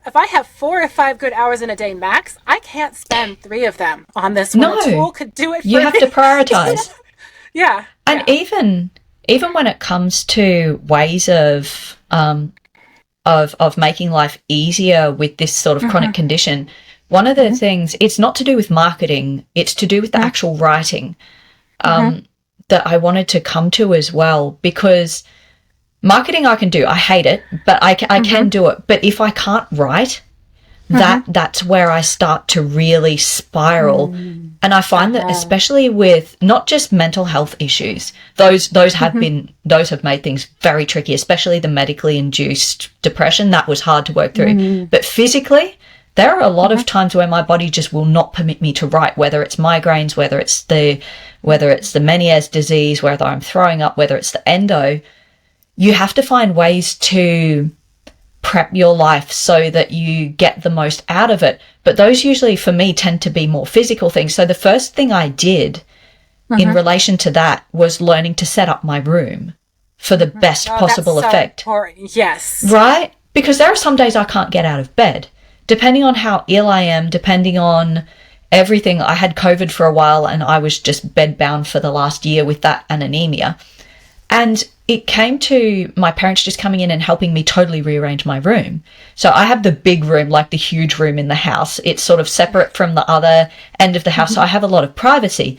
if I have 4 or 5 good hours in a day max, I can't spend 3 of them on this one. A tool could do it for me. You have to prioritize. Yeah. And even when it comes to ways of making life easier with this sort of chronic condition, one of the things, it's not to do with marketing, it's to do with the actual writing. That I wanted to come to as well, because marketing I can do. I hate it, but I can do it. But if I can't write, that's where I start to really spiral. And I find that especially with not just mental health issues, those have made things very tricky, especially the medically induced depression. That was hard to work through. But physically, there are a lot of times where my body just will not permit me to write, whether it's migraines, whether it's the Meniere's disease, whether I'm throwing up, whether it's the endo. You have to find ways to prep your life so that you get the most out of it. But those usually, for me, tend to be more physical things. So the first thing I did in relation to that was learning to set up my room for the best possible effect. Important. Yes. Right? Because there are some days I can't get out of bed. Depending on how ill I am, depending on everything. I had COVID for a while and I was just bedbound for the last year with that and anemia. And it came to my parents just coming in and helping me totally rearrange my room. So I have the big room, like the huge room in the house. It's sort of separate from the other end of the house. So I have a lot of privacy.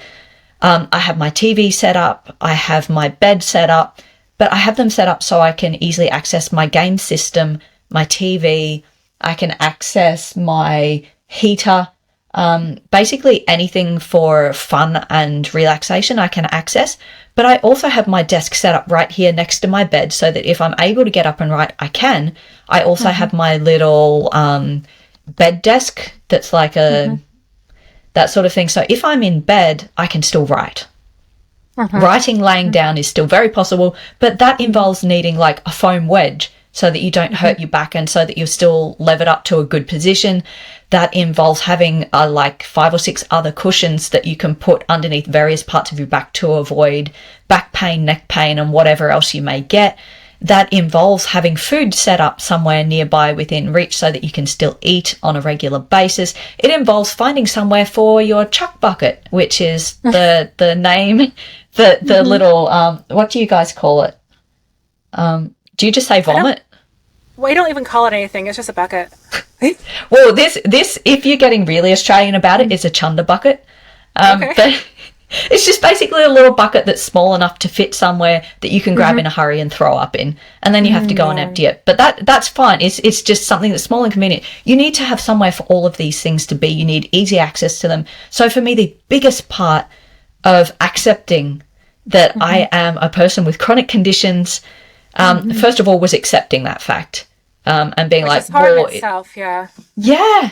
I have my TV set up. I have my bed set up. But I have them set up so I can easily access my game system, my TV. I can access my heater. Basically anything for fun and relaxation I can access. But I also have my desk set up right here next to my bed so that if I'm able to get up and write, I can. I also have my little bed desk that's like that sort of thing. So if I'm in bed, I can still write. Writing laying down is still very possible, but that involves needing like a foam wedge so that you don't hurt your back and so that you're still levered up to a good position. That involves having like 5 or 6 other cushions that you can put underneath various parts of your back to avoid back pain, neck pain, and whatever else you may get. That involves having food set up somewhere nearby within reach so that you can still eat on a regular basis. It involves finding somewhere for your chuck bucket, which is the name, the little, what do you guys call it? Do you just say vomit? We don't even call it anything. It's just a bucket. Well, this, if you're getting really Australian about it, it's a chunder bucket. But it's just basically a little bucket that's small enough to fit somewhere that you can grab in a hurry and throw up in, and then you have to go and empty it. But that's fine. It's just something that's small and convenient. You need to have somewhere for all of these things to be. You need easy access to them. So for me, the biggest part of accepting that I am a person with chronic conditions, first of all, was accepting that fact. And being like, hard in itself, yeah,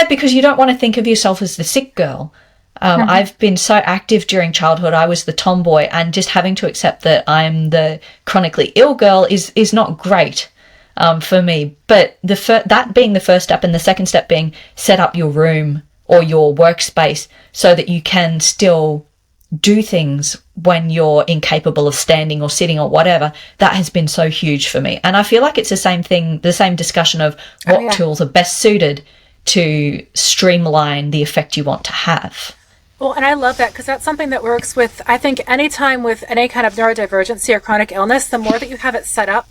because you don't want to think of yourself as the sick girl. I've been so active during childhood. I was the tomboy, and just having to accept that I'm the chronically ill girl is not great. for me. But that being the first step, and the second step being set up your room or your workspace so that you can still do things when you're incapable of standing or sitting or whatever, that has been so huge for me. And I feel like it's the same thing, the same discussion of what tools are best suited to streamline the effect you want to have. Well, and I love that because that's something that works with, I think, any time with any kind of neurodivergency or chronic illness, the more that you have it set up,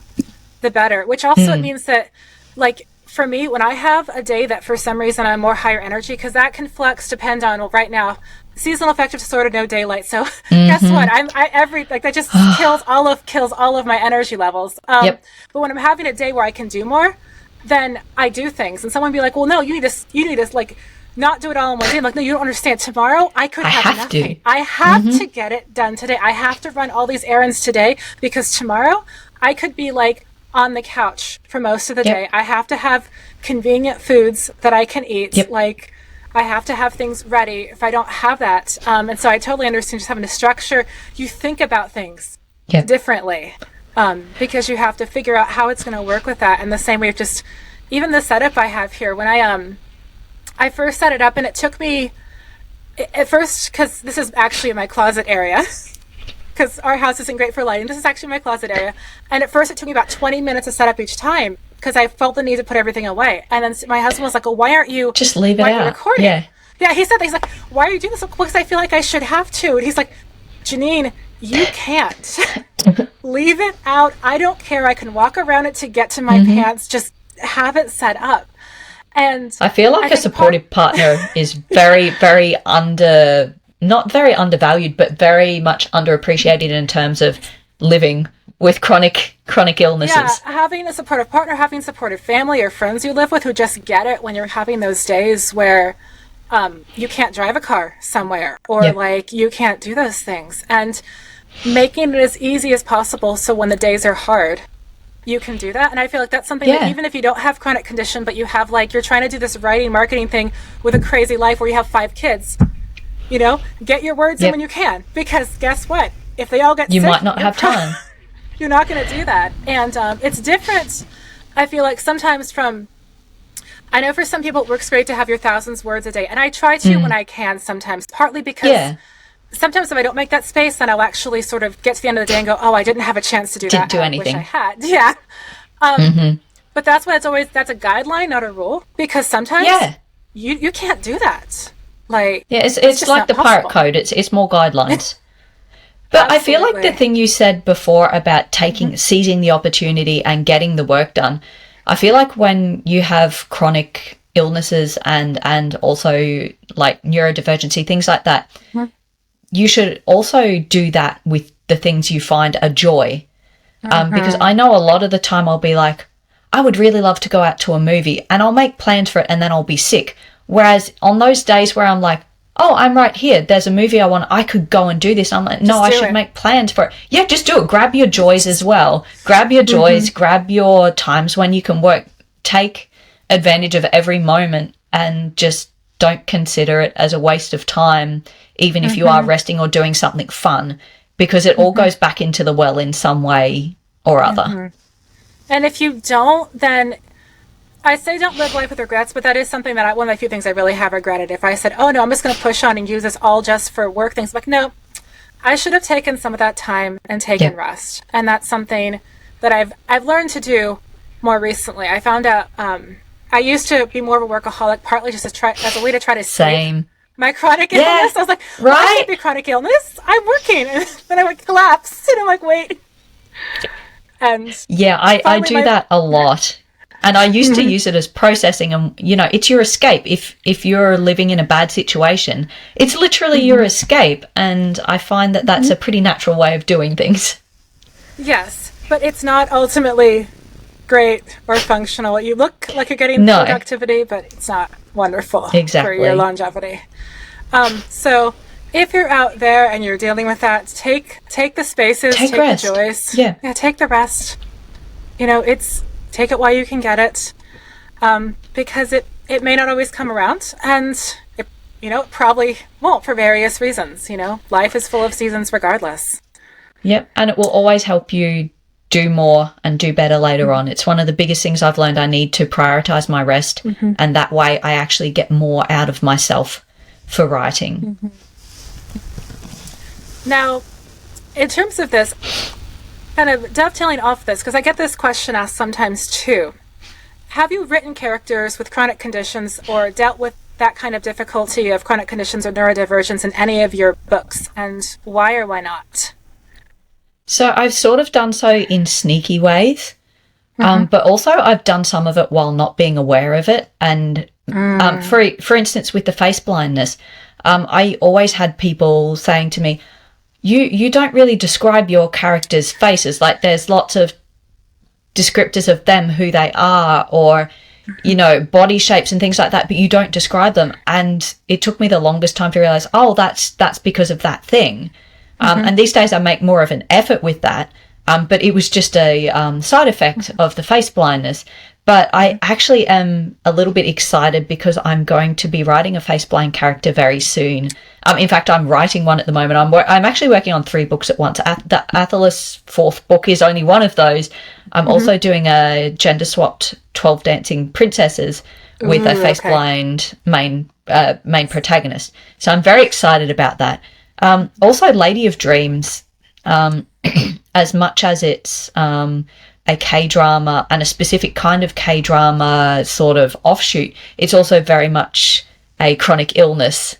the better, which also means that, like, for me, when I have a day that for some reason I'm more higher energy, because that can depend on, well, right now, seasonal affective disorder, no daylight. So guess what? That just kills all of my energy levels. But when I'm having a day where I can do more, then I do things. And someone be like, well, no, you need to like not do it all in one day. I'm like, no, you don't understand. Tomorrow I could have nothing. I have to get it done today. I have to run all these errands today because tomorrow I could be like on the couch for most of the day. I have to have convenient foods that I can eat. Like, I have to have things ready if I don't have that. And so I totally understand just having to structure. You think about things differently because you have to figure out how it's going to work with that. And the same way of just, even the setup I have here, when I first set it up, and it took me, at first, because this is actually in my closet area, because our house isn't great for lighting. This is actually my closet area. And at first it took me about 20 minutes to set up each time because I felt the need to put everything away. And then my husband was like, well, why aren't you just leave it out? Recording? Yeah, he said that. He's like, why are you doing this? Because I feel like I should have to. And he's like, Janeen, you can't. Leave it out. I don't care. I can walk around it to get to my pants. Just have it set up. And I feel like a supportive partner is very, very not very undervalued, but very much underappreciated in terms of living with chronic illnesses. Yeah, having a supportive partner, having supportive family or friends you live with who just get it when you're having those days where you can't drive a car somewhere or like you can't do those things, and making it as easy as possible so when the days are hard, you can do that. And I feel like that's something that even if you don't have chronic condition, but you have, like, you're trying to do this writing marketing thing with a crazy life where you have 5 kids, you know, get your words in when you can, because guess what? If they all get sick, you might not have time. You're not going to do that. And it's different, I feel like, sometimes from, I know for some people it works great to have your 1,000 words a day. And I try to when I can sometimes, partly because sometimes if I don't make that space, then I'll actually sort of get to the end of the day and go, oh, I didn't have a chance to do that. Didn't do anything. I wish I had. But that's why that's a guideline, not a rule, because sometimes you can't do that. Like, it's like the pirate code. It's more guidelines. But I feel like the thing you said before about seizing the opportunity and getting the work done, I feel like when you have chronic illnesses and also like neurodivergency, things like that, you should also do that with the things you find a joy. Because I know a lot of the time I'll be like, I would really love to go out to a movie, and I'll make plans for it and then I'll be sick. Whereas on those days where I'm like, oh, I'm right here, there's a movie I could go and do this. I'm like, no, I should make plans for it. Yeah, just do it. Grab your joys as well. Grab your joys, grab your times when you can work. Take advantage of every moment and just don't consider it as a waste of time, even if you are resting or doing something fun, because it all goes back into the well in some way or other. And if you don't, then I say don't live life with regrets, but that is something that one of the few things I really have regretted. If I said, oh no, I'm just going to push on and use this all just for work things, like, no, I should have taken some of that time and taken rest. And that's something that I've learned to do more recently. I found out I used to be more of a workaholic, partly just as a way to try to save my chronic illness. I was like, well, I can't be chronic illness. I'm working. And then I would collapse. And I'm like, wait. And I do that a lot. And I used to use it as processing, and, you know, it's your escape. If you're living in a bad situation, it's literally your escape. And I find that that's a pretty natural way of doing things. Yes, but it's not ultimately great or functional. You look like you're getting productivity, but it's not wonderful for your longevity. So if you're out there and you're dealing with that, take the spaces, take the joys. Yeah, take the rest. You know, take it while you can get it, because it may not always come around, and it probably won't for various reasons. You know, life is full of seasons regardless. Yep, and it will always help you do more and do better later on. It's one of the biggest things I've learned. I need to prioritize my rest, and that way I actually get more out of myself for writing. Now, in terms of this, kind of dovetailing off this, because I get this question asked sometimes too. Have you written characters with chronic conditions or dealt with that kind of difficulty of chronic conditions or neurodivergence in any of your books, and why or why not? So I've sort of done so in sneaky ways, but also I've done some of it while not being aware of it. And for instance, with the face blindness, I always had people saying to me, you don't really describe your characters' faces. Like, there's lots of descriptors of them, who they are, or, you know, body shapes and things like that, but you don't describe them. And it took me the longest time to realize, oh, that's because of that thing. And these days I make more of an effort with that. But it was just a side effect of the face blindness. But I actually am a little bit excited because I'm going to be writing a face blind character very soon. In fact, I'm writing one at the moment. I'm actually working on 3 books at once. The Athelis 4th book is only one of those. I'm also doing a gender-swapped 12 Dancing Princesses with a face blind main protagonist. So I'm very excited about that. Also, Lady of Dreams, as much as it's a K-drama and a specific kind of K-drama sort of offshoot, it's also very much a chronic illness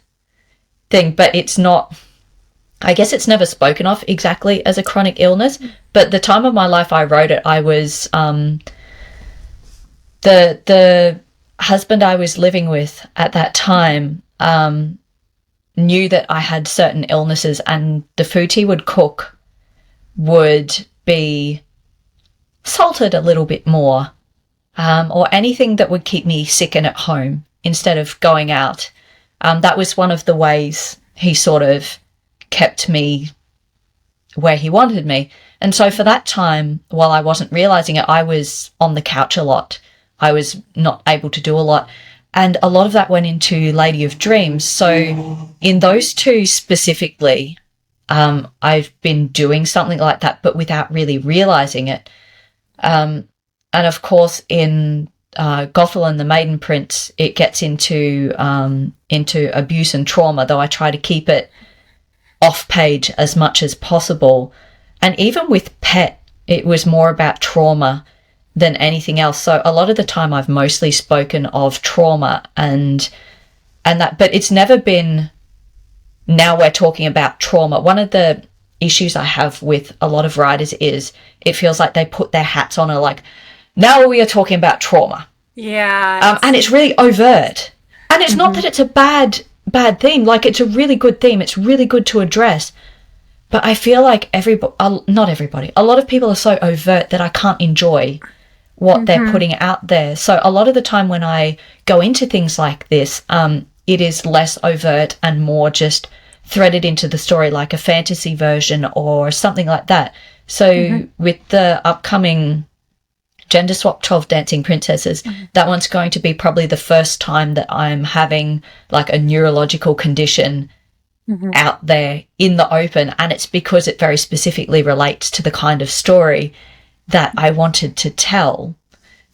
thing, but it's not, I guess it's never spoken of exactly as a chronic illness. But the time of my life I wrote it, I was, the husband I was living with at that time, knew that I had certain illnesses, and the food he would cook would be salted a little bit more, or anything that would keep me sick and at home instead of going out. That was one of the ways he sort of kept me where he wanted me. And so for that time, while I wasn't realizing it, I was on the couch a lot. I was not able to do a lot. And a lot of that went into Lady of Dreams. So in those 2 specifically, I've been doing something like that, but without really realizing it. And of course, in Gothel and the Maiden Prince, it gets into abuse and trauma, though I try to keep it off page as much as possible. And even with Pet, it was more about trauma than anything else. So a lot of the time I've mostly spoken of trauma and that, but it's never been, now we're talking about trauma. One of the issues I have with a lot of writers is it feels like they put their hats on and like, now we are talking about trauma. Yeah. And it's really overt. And it's not that it's a bad theme. Like, it's a really good theme. It's really good to address. But I feel like not everybody, a lot of people are so overt that I can't enjoy what they're putting out there. So a lot of the time when I go into things like this, it is less overt and more just threaded into the story, like a fantasy version or something like that. So with the upcoming gender swap 12 Dancing Princesses, that one's going to be probably the first time that I'm having like a neurological condition out there in the open, and it's because it very specifically relates to the kind of story that I wanted to tell.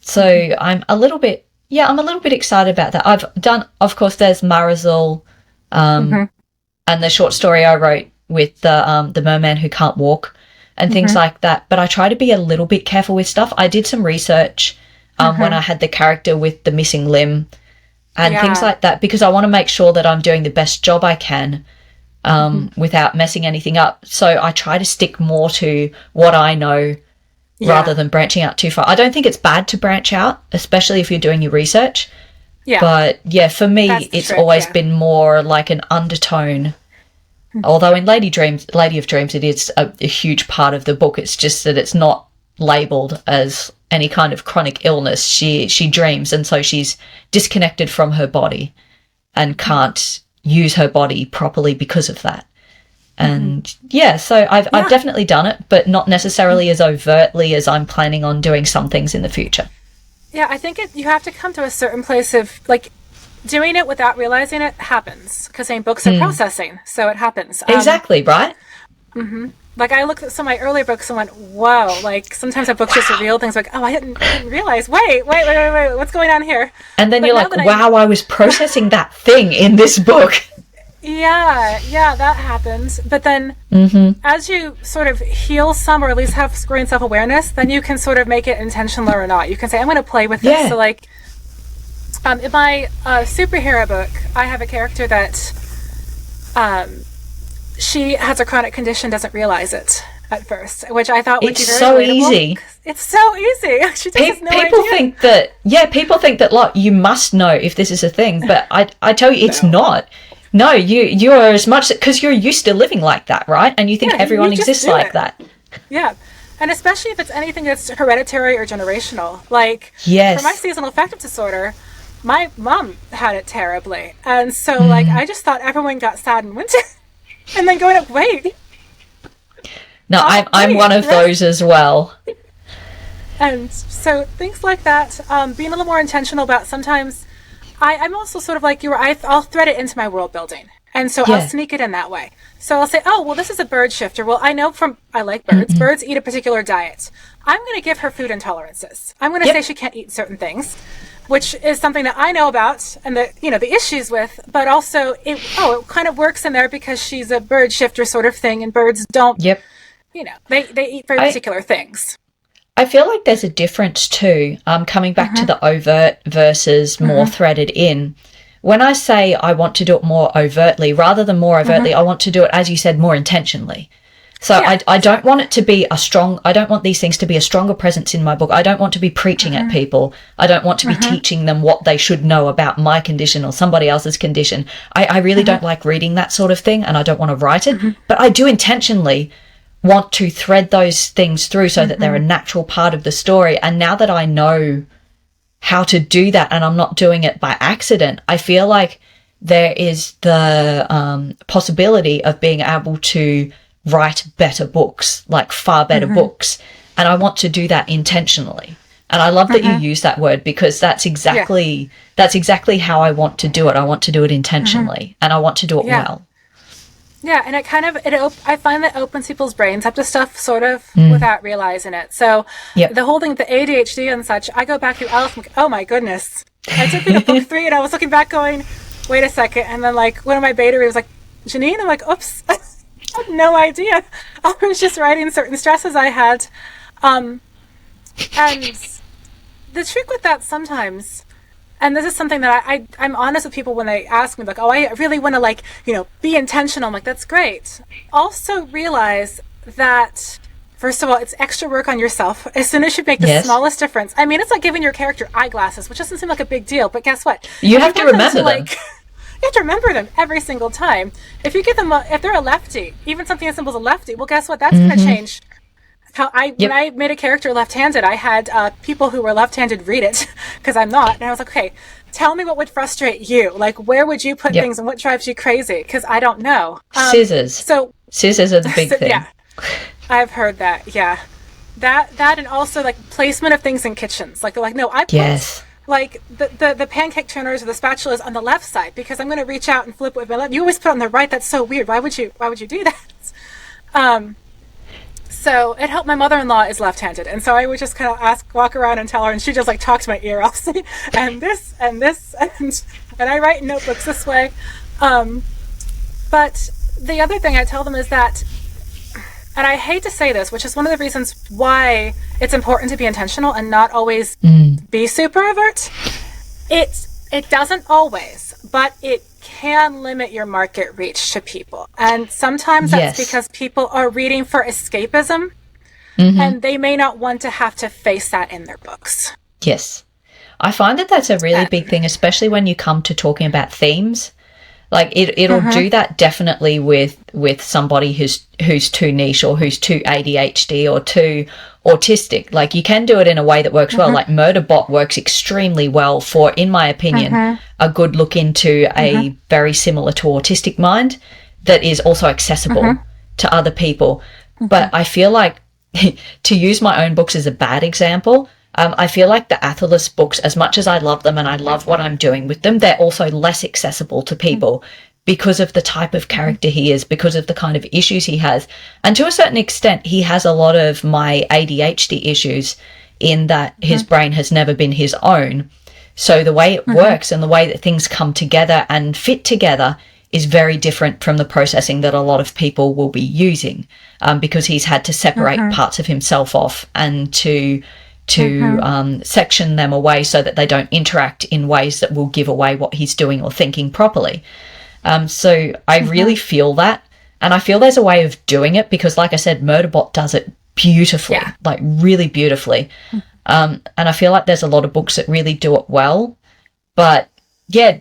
So I'm a little bit excited about that. I've done, of course, there's Marisol, and the short story I wrote with the merman who can't walk and things like that. But I try to be a little bit careful with stuff. I did some research when I had the character with the missing limb and things like that, because I want to make sure that I'm doing the best job I can without messing anything up. So I try to stick more to what I know rather than branching out too far. I don't think it's bad to branch out, especially if you're doing your research. Yeah. But yeah, for me, it's always been more like an undertone. Although in Lady of Dreams, it is a huge part of the book. It's just that it's not labelled as any kind of chronic illness. She dreams, and so she's disconnected from her body and can't use her body properly because of that. And so I've definitely done it, but not necessarily as overtly as I'm planning on doing some things in the future. Yeah, I think you have to come to a certain place of, like, doing it without realizing it happens, because books are processing, so it happens. Exactly, right? Like, I looked at some of my earlier books and went, whoa, like, sometimes a book just reveal things like, oh, I didn't realize, wait, what's going on here? And then But you're now like, that wow, I was processing that thing in this book. yeah, that happens. But then as you sort of heal some, or at least have growing self-awareness, then you can sort of make it intentional or not. You can say, I'm going to play with this. Yeah. So, like, in my superhero book, I have a character that she has a chronic condition, doesn't realize it at first, which I thought would be very so relatable. easy. It's so easy. She just has no People idea. people think that like you must know if this is a thing, but I tell you it's not. No, you are as much because you're used to living like that, right? And you think everyone exists like that. Yeah. And especially if it's anything that's hereditary or generational. Like, yes. For my seasonal affective disorder, my mom had it terribly. And so, like, I just thought everyone got sad in winter. And then going up, wait. No, I'm one of those as well. And so things like that, being a little more intentional about sometimes, I'm also sort of like you were, I'll thread it into my world building. And so I'll sneak it in that way. So I'll say, oh, well, this is a bird shifter. Well, I know I like birds. Birds eat a particular diet. I'm going to give her food intolerances. I'm going to say she can't eat certain things, which is something that I know about and the issues with, but also it kind of works in there because she's a bird shifter sort of thing, and birds don't, they eat very particular things. I feel like there's a difference too, coming back to the overt versus more threaded in. When I say I want to do it more overtly, rather than more overtly, I want to do it, as you said, more intentionally. So I don't want it to be I don't want these things to be a stronger presence in my book. I don't want to be preaching at people. I don't want to be teaching them what they should know about my condition or somebody else's condition. I really don't like reading that sort of thing, and I don't want to write it. But I do intentionally want to thread those things through so that they're a natural part of the story. And now that I know how to do that and I'm not doing it by accident, I feel like there is the possibility of being able to write better books, like far better books. And I want to do that intentionally. And I love that you use that word, because that's exactly how I want to do it. I want to do it intentionally, and I want to do it well. Yeah, and I find that opens people's brains up to stuff sort of without realizing it. So the whole thing, the ADHD and such, I go back through Elf and oh my goodness. I took me to book 3 and I was looking back going, wait a second. And then like one of my beta readers was like, Janeen? I'm like, oops, I had no idea. I was just writing certain stresses I had. And the trick with that sometimes, and this is something that I'm honest with people when they ask me, like, oh, I really want to, be intentional. I'm like, that's great. Also realize that, first of all, it's extra work on yourself. As soon as you make the smallest difference. I mean, it's like giving your character eyeglasses, which doesn't seem like a big deal. But guess what? You have to remember them. You have to remember them every single time. If you give them, if they're a lefty, even something as simple as a lefty, well, guess what? That's going to change. When I made a character left-handed, I had people who were left-handed read it because I'm not, and I was like, okay, tell me what would frustrate you. Like, where would you put things, and what drives you crazy? Because I don't know. Scissors. So scissors are the big thing. Yeah, I've heard that. Yeah, that, and also like placement of things in kitchens. Like they're like, no, I put like the pancake turners or the spatulas on the left side because I'm going to reach out and flip with my left. You always put it on the right. That's so weird. Why would you do that? So it helped. My mother-in-law is left-handed, and so I would just kind of walk around and tell her, and she just like talks my ear off, and this, and this, and I write notebooks this way. But the other thing I tell them is that, and I hate to say this, which is one of the reasons why it's important to be intentional and not always be super overt. It doesn't always, but it can limit your market reach to people. And sometimes that's because people are reading for escapism and they may not want to have to face that in their books. Yes. I find that that's a really big thing, especially when you come to talking about themes. Like it'll do that definitely with somebody who's too niche or who's too ADHD or too autistic. Like you can do it in a way that works well. Like Murderbot works extremely well for, in my opinion, a good look into a very similar to autistic mind that is also accessible to other people. But I feel like to use my own books as a bad example, I feel like the Athalis books, as much as I love them and I love what I'm doing with them, they're also less accessible to people because of the type of character he is, because of the kind of issues he has. And to a certain extent, he has a lot of my ADHD issues in that his brain has never been his own. So the way it works and the way that things come together and fit together is very different from the processing that a lot of people will be using, because he's had to separate parts of himself off and to section them away so that they don't interact in ways that will give away what he's doing or thinking properly. So I really feel that, and I feel there's a way of doing it because, like I said, Murderbot does it beautifully, like really beautifully. And I feel like there's a lot of books that really do it well, but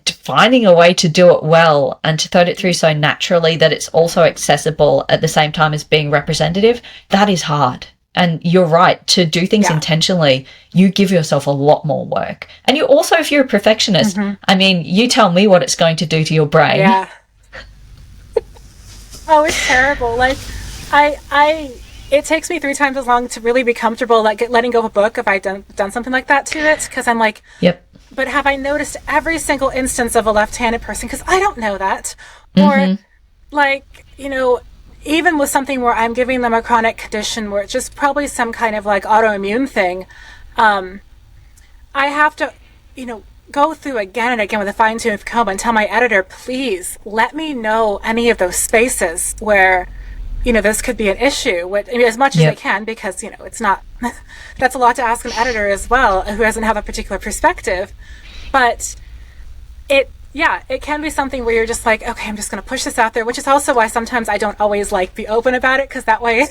finding a way to do it well and to thread it through so naturally that it's also accessible at the same time as being representative, that is hard. And you're right, to do things intentionally, you give yourself a lot more work. And you also, if you're a perfectionist, I mean, you tell me what it's going to do to your brain. Yeah. Oh, it's terrible. Like, it takes me 3 times as long to really be comfortable, like letting go of a book if I've done something like that to it, because I'm like, but have I noticed every single instance of a left-handed person? Because I don't know that. Or, like, you know, even with something where I'm giving them a chronic condition where it's just probably some kind of like autoimmune thing, I have to, you know, go through again and again with a fine-tooth comb and tell my editor, please let me know any of those spaces where, you know, this could be an issue with, I mean, as much as I can, because, you know, it's not, that's a lot to ask an editor as well, who doesn't have a particular perspective. But it can be something where you're just like, okay, I'm just going to push this out there, which is also why sometimes I don't always like be open about it, because that way,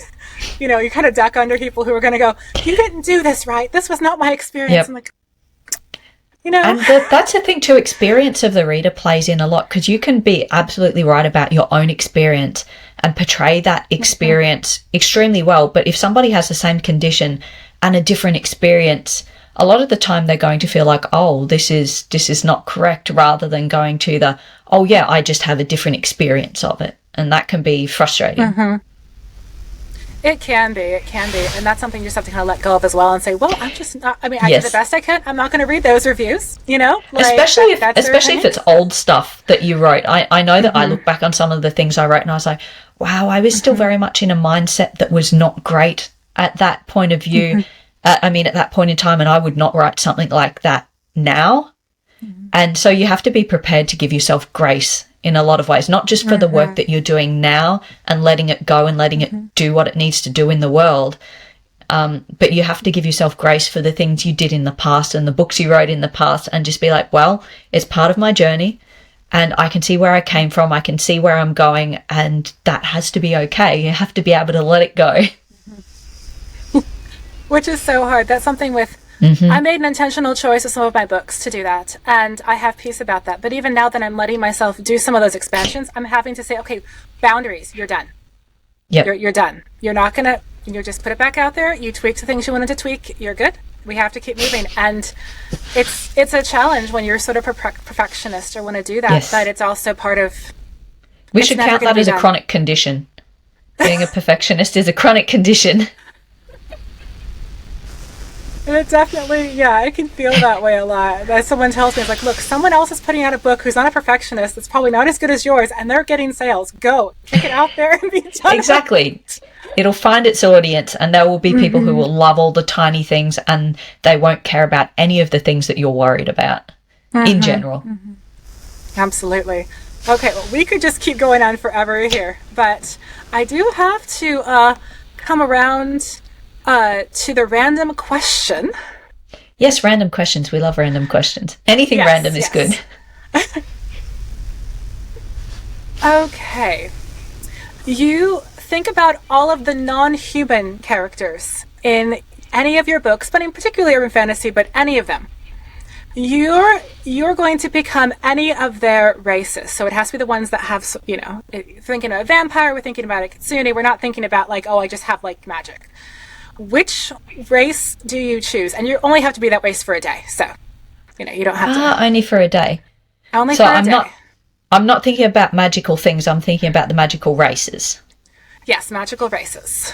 you know, you kind of duck under people who are going to go, you didn't do this right. This was not my experience. I'm like, you know. And that's the thing too, experience of the reader plays in a lot, because you can be absolutely right about your own experience and portray that experience extremely well. But if somebody has the same condition and a different experience, a lot of the time they're going to feel like, oh, this is not correct, rather than going to the, oh yeah, I just have a different experience of it. And that can be frustrating. It can be. And that's something you just have to kind of let go of as well and say, well, I'm just not, I mean, I did the best I can. I'm not going to read those reviews, you know? Like, especially if it's old stuff that you wrote. I know that I look back on some of the things I wrote and I was like, wow, I was still very much in a mindset that was not great at that point of view. I mean, at that point in time, and I would not write something like that now. And so you have to be prepared to give yourself grace in a lot of ways, not just for the work that you're doing now and letting it go and letting it do what it needs to do in the world. But you have to give yourself grace for the things you did in the past and the books you wrote in the past, and just be like, well, it's part of my journey and I can see where I came from. I can see where I'm going, and that has to be okay. You have to be able to let it go. Which is so hard. That's something with, I made an intentional choice with some of my books to do that, and I have peace about that. But even now that I'm letting myself do some of those expansions, I'm having to say, okay, boundaries, you're done. You're done. You're not going to, you just put it back out there. You tweak the things you wanted to tweak. You're good. We have to keep moving. And it's a challenge when you're sort of a perfectionist or want to do that, but it's also part of... We should count that as a chronic condition. Being a perfectionist is a chronic condition. It definitely, I can feel that way a lot. That someone tells me, it's like, look, someone else is putting out a book who's not a perfectionist that's probably not as good as yours, and they're getting sales. Go, kick it out there and be done. Exactly. It'll find its audience, and there will be people who will love all the tiny things, and they won't care about any of the things that you're worried about in general. Absolutely. Okay, well, we could just keep going on forever here, but I do have to come around to the random question. Yes, random questions. We love random questions. Anything random is good. Okay. You think about all of the non-human characters in any of your books, but in particularly urban fantasy, but any of them. You're going to become any of their races. So it has to be the ones that have, you know, thinking about a vampire, we're thinking about a kitsune, we're not thinking about like, oh, I just have like magic. Which race do you choose? And you only have to be that race for a day. So, you know, you don't have to. Only for a day. Only for a day. I'm not thinking about magical things. I'm thinking about the magical races. Yes, magical races.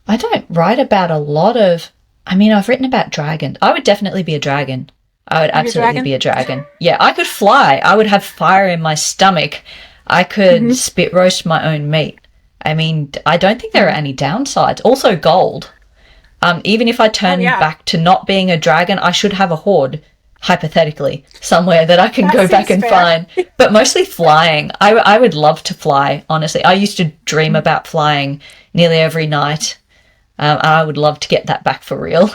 I don't write about a lot of... I mean, I've written about dragons. I would definitely be a dragon. I would Maybe a absolutely dragon? be a dragon. Yeah, I could fly. I would have fire in my stomach. I could spit roast my own meat. I mean, I don't think there are any downsides. Also, gold. Even if I turn back to not being a dragon, I should have a hoard, hypothetically, somewhere that I can go back and find. But mostly flying. I would love to fly, honestly. I used to dream about flying nearly every night. And I would love to get that back for real.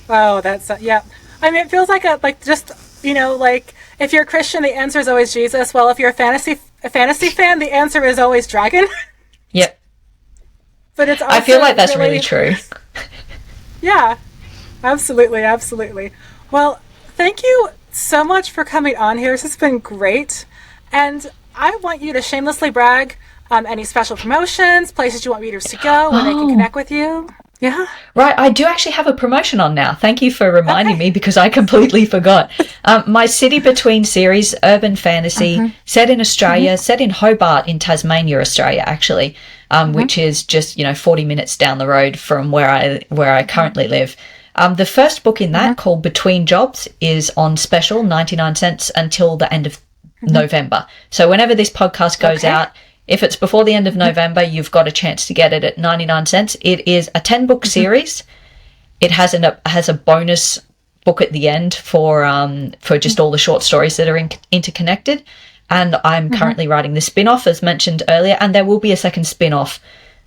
Oh, that's yeah. I mean, it feels like just like if you're a Christian, the answer is always Jesus. Well, if you're a fantasy fan, the answer is always dragon. Yep. But it's also I feel like that's really true. Yeah, absolutely, absolutely. Well, thank you so much for coming on here. This has been great, and I want you to shamelessly brag. Any special promotions, places you want readers to go, where they can connect with you. Yeah. Right, I do actually have a promotion on now. Thank you for reminding me because I completely forgot. My City Between series, urban fantasy, set in Australia, set in Hobart in Tasmania, Australia, actually, which is just 40 minutes down the road from where I currently live. The first book in that, called Between Jobs, is on special, 99 cents until the end of November. So whenever this podcast goes out, if it's before the end of November, you've got a chance to get it at 99 cents. It is a 10-book series. It has a bonus book at the end for just all the short stories that are interconnected. And I'm currently writing the spin-off, as mentioned earlier, and there will be a second spin-off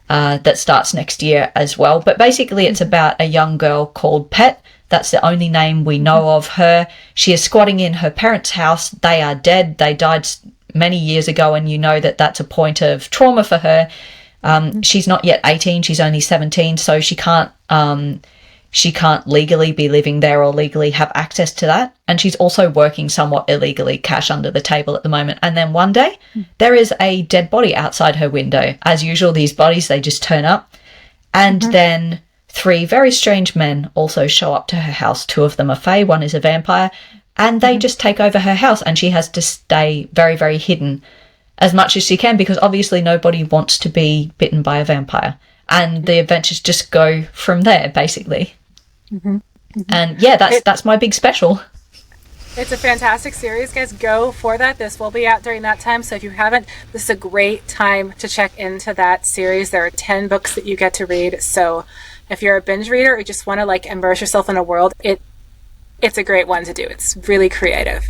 that starts next year as well. But basically, it's about a young girl called Pet. That's the only name we know of her. She is squatting in her parents' house. They are dead. They died many years ago, and that's a point of trauma for her. She's not yet 18, she's only 17, so she can't legally be living there or legally have access to that, and she's also working somewhat illegally, cash under the table at the moment. And then one day there is a dead body outside her window. As usual, these bodies, they just turn up, and then 3 very strange men also show up to her house. 2 of them are fae, 1 is a vampire, and they just take over her house, and she has to stay very, very hidden as much as she can, because obviously nobody wants to be bitten by a vampire. And the adventures just go from there, basically. And yeah, that's my big special. It's a fantastic series, guys. Go for that. This will be out during that time, so if you haven't, this is a great time to check into that series. There are 10 books that you get to read, so if you're a binge reader or just want to immerse yourself in a world, it's a great one to do. It's really creative.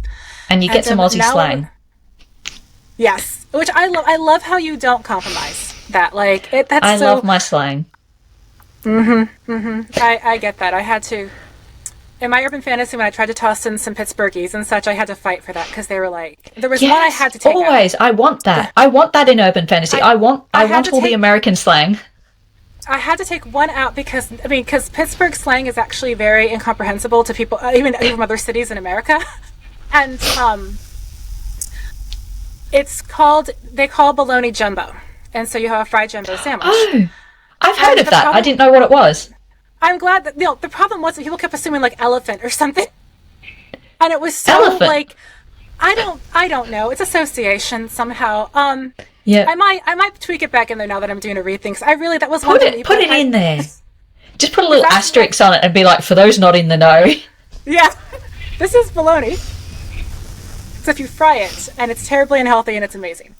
And you get some Aussie slang. Yes, which I love. I love how you don't compromise that. I love my slang. I get that. I had to, in my urban fantasy, when I tried to toss in some Pittsburghies and such, I had to fight for that because they were there was one I had to take always. out. I want that. I want that in urban fantasy. I want all the American slang. I had to take one out because Pittsburgh slang is actually very incomprehensible to people, even from other cities in America. And they call bologna jumbo. And so you have a fried jumbo sandwich. Oh, I've heard of that. I didn't know what it was. I'm glad that, the problem was that people kept assuming elephant or something. And it was so elephant. I don't know. It's association somehow. Yeah. I might tweak it back in there now that I'm doing a read thing. That was put it in there. Just put a little asterisk on it and be for those not in the know. Yeah, this is bologna. Except you fry it, and it's terribly unhealthy, and it's amazing.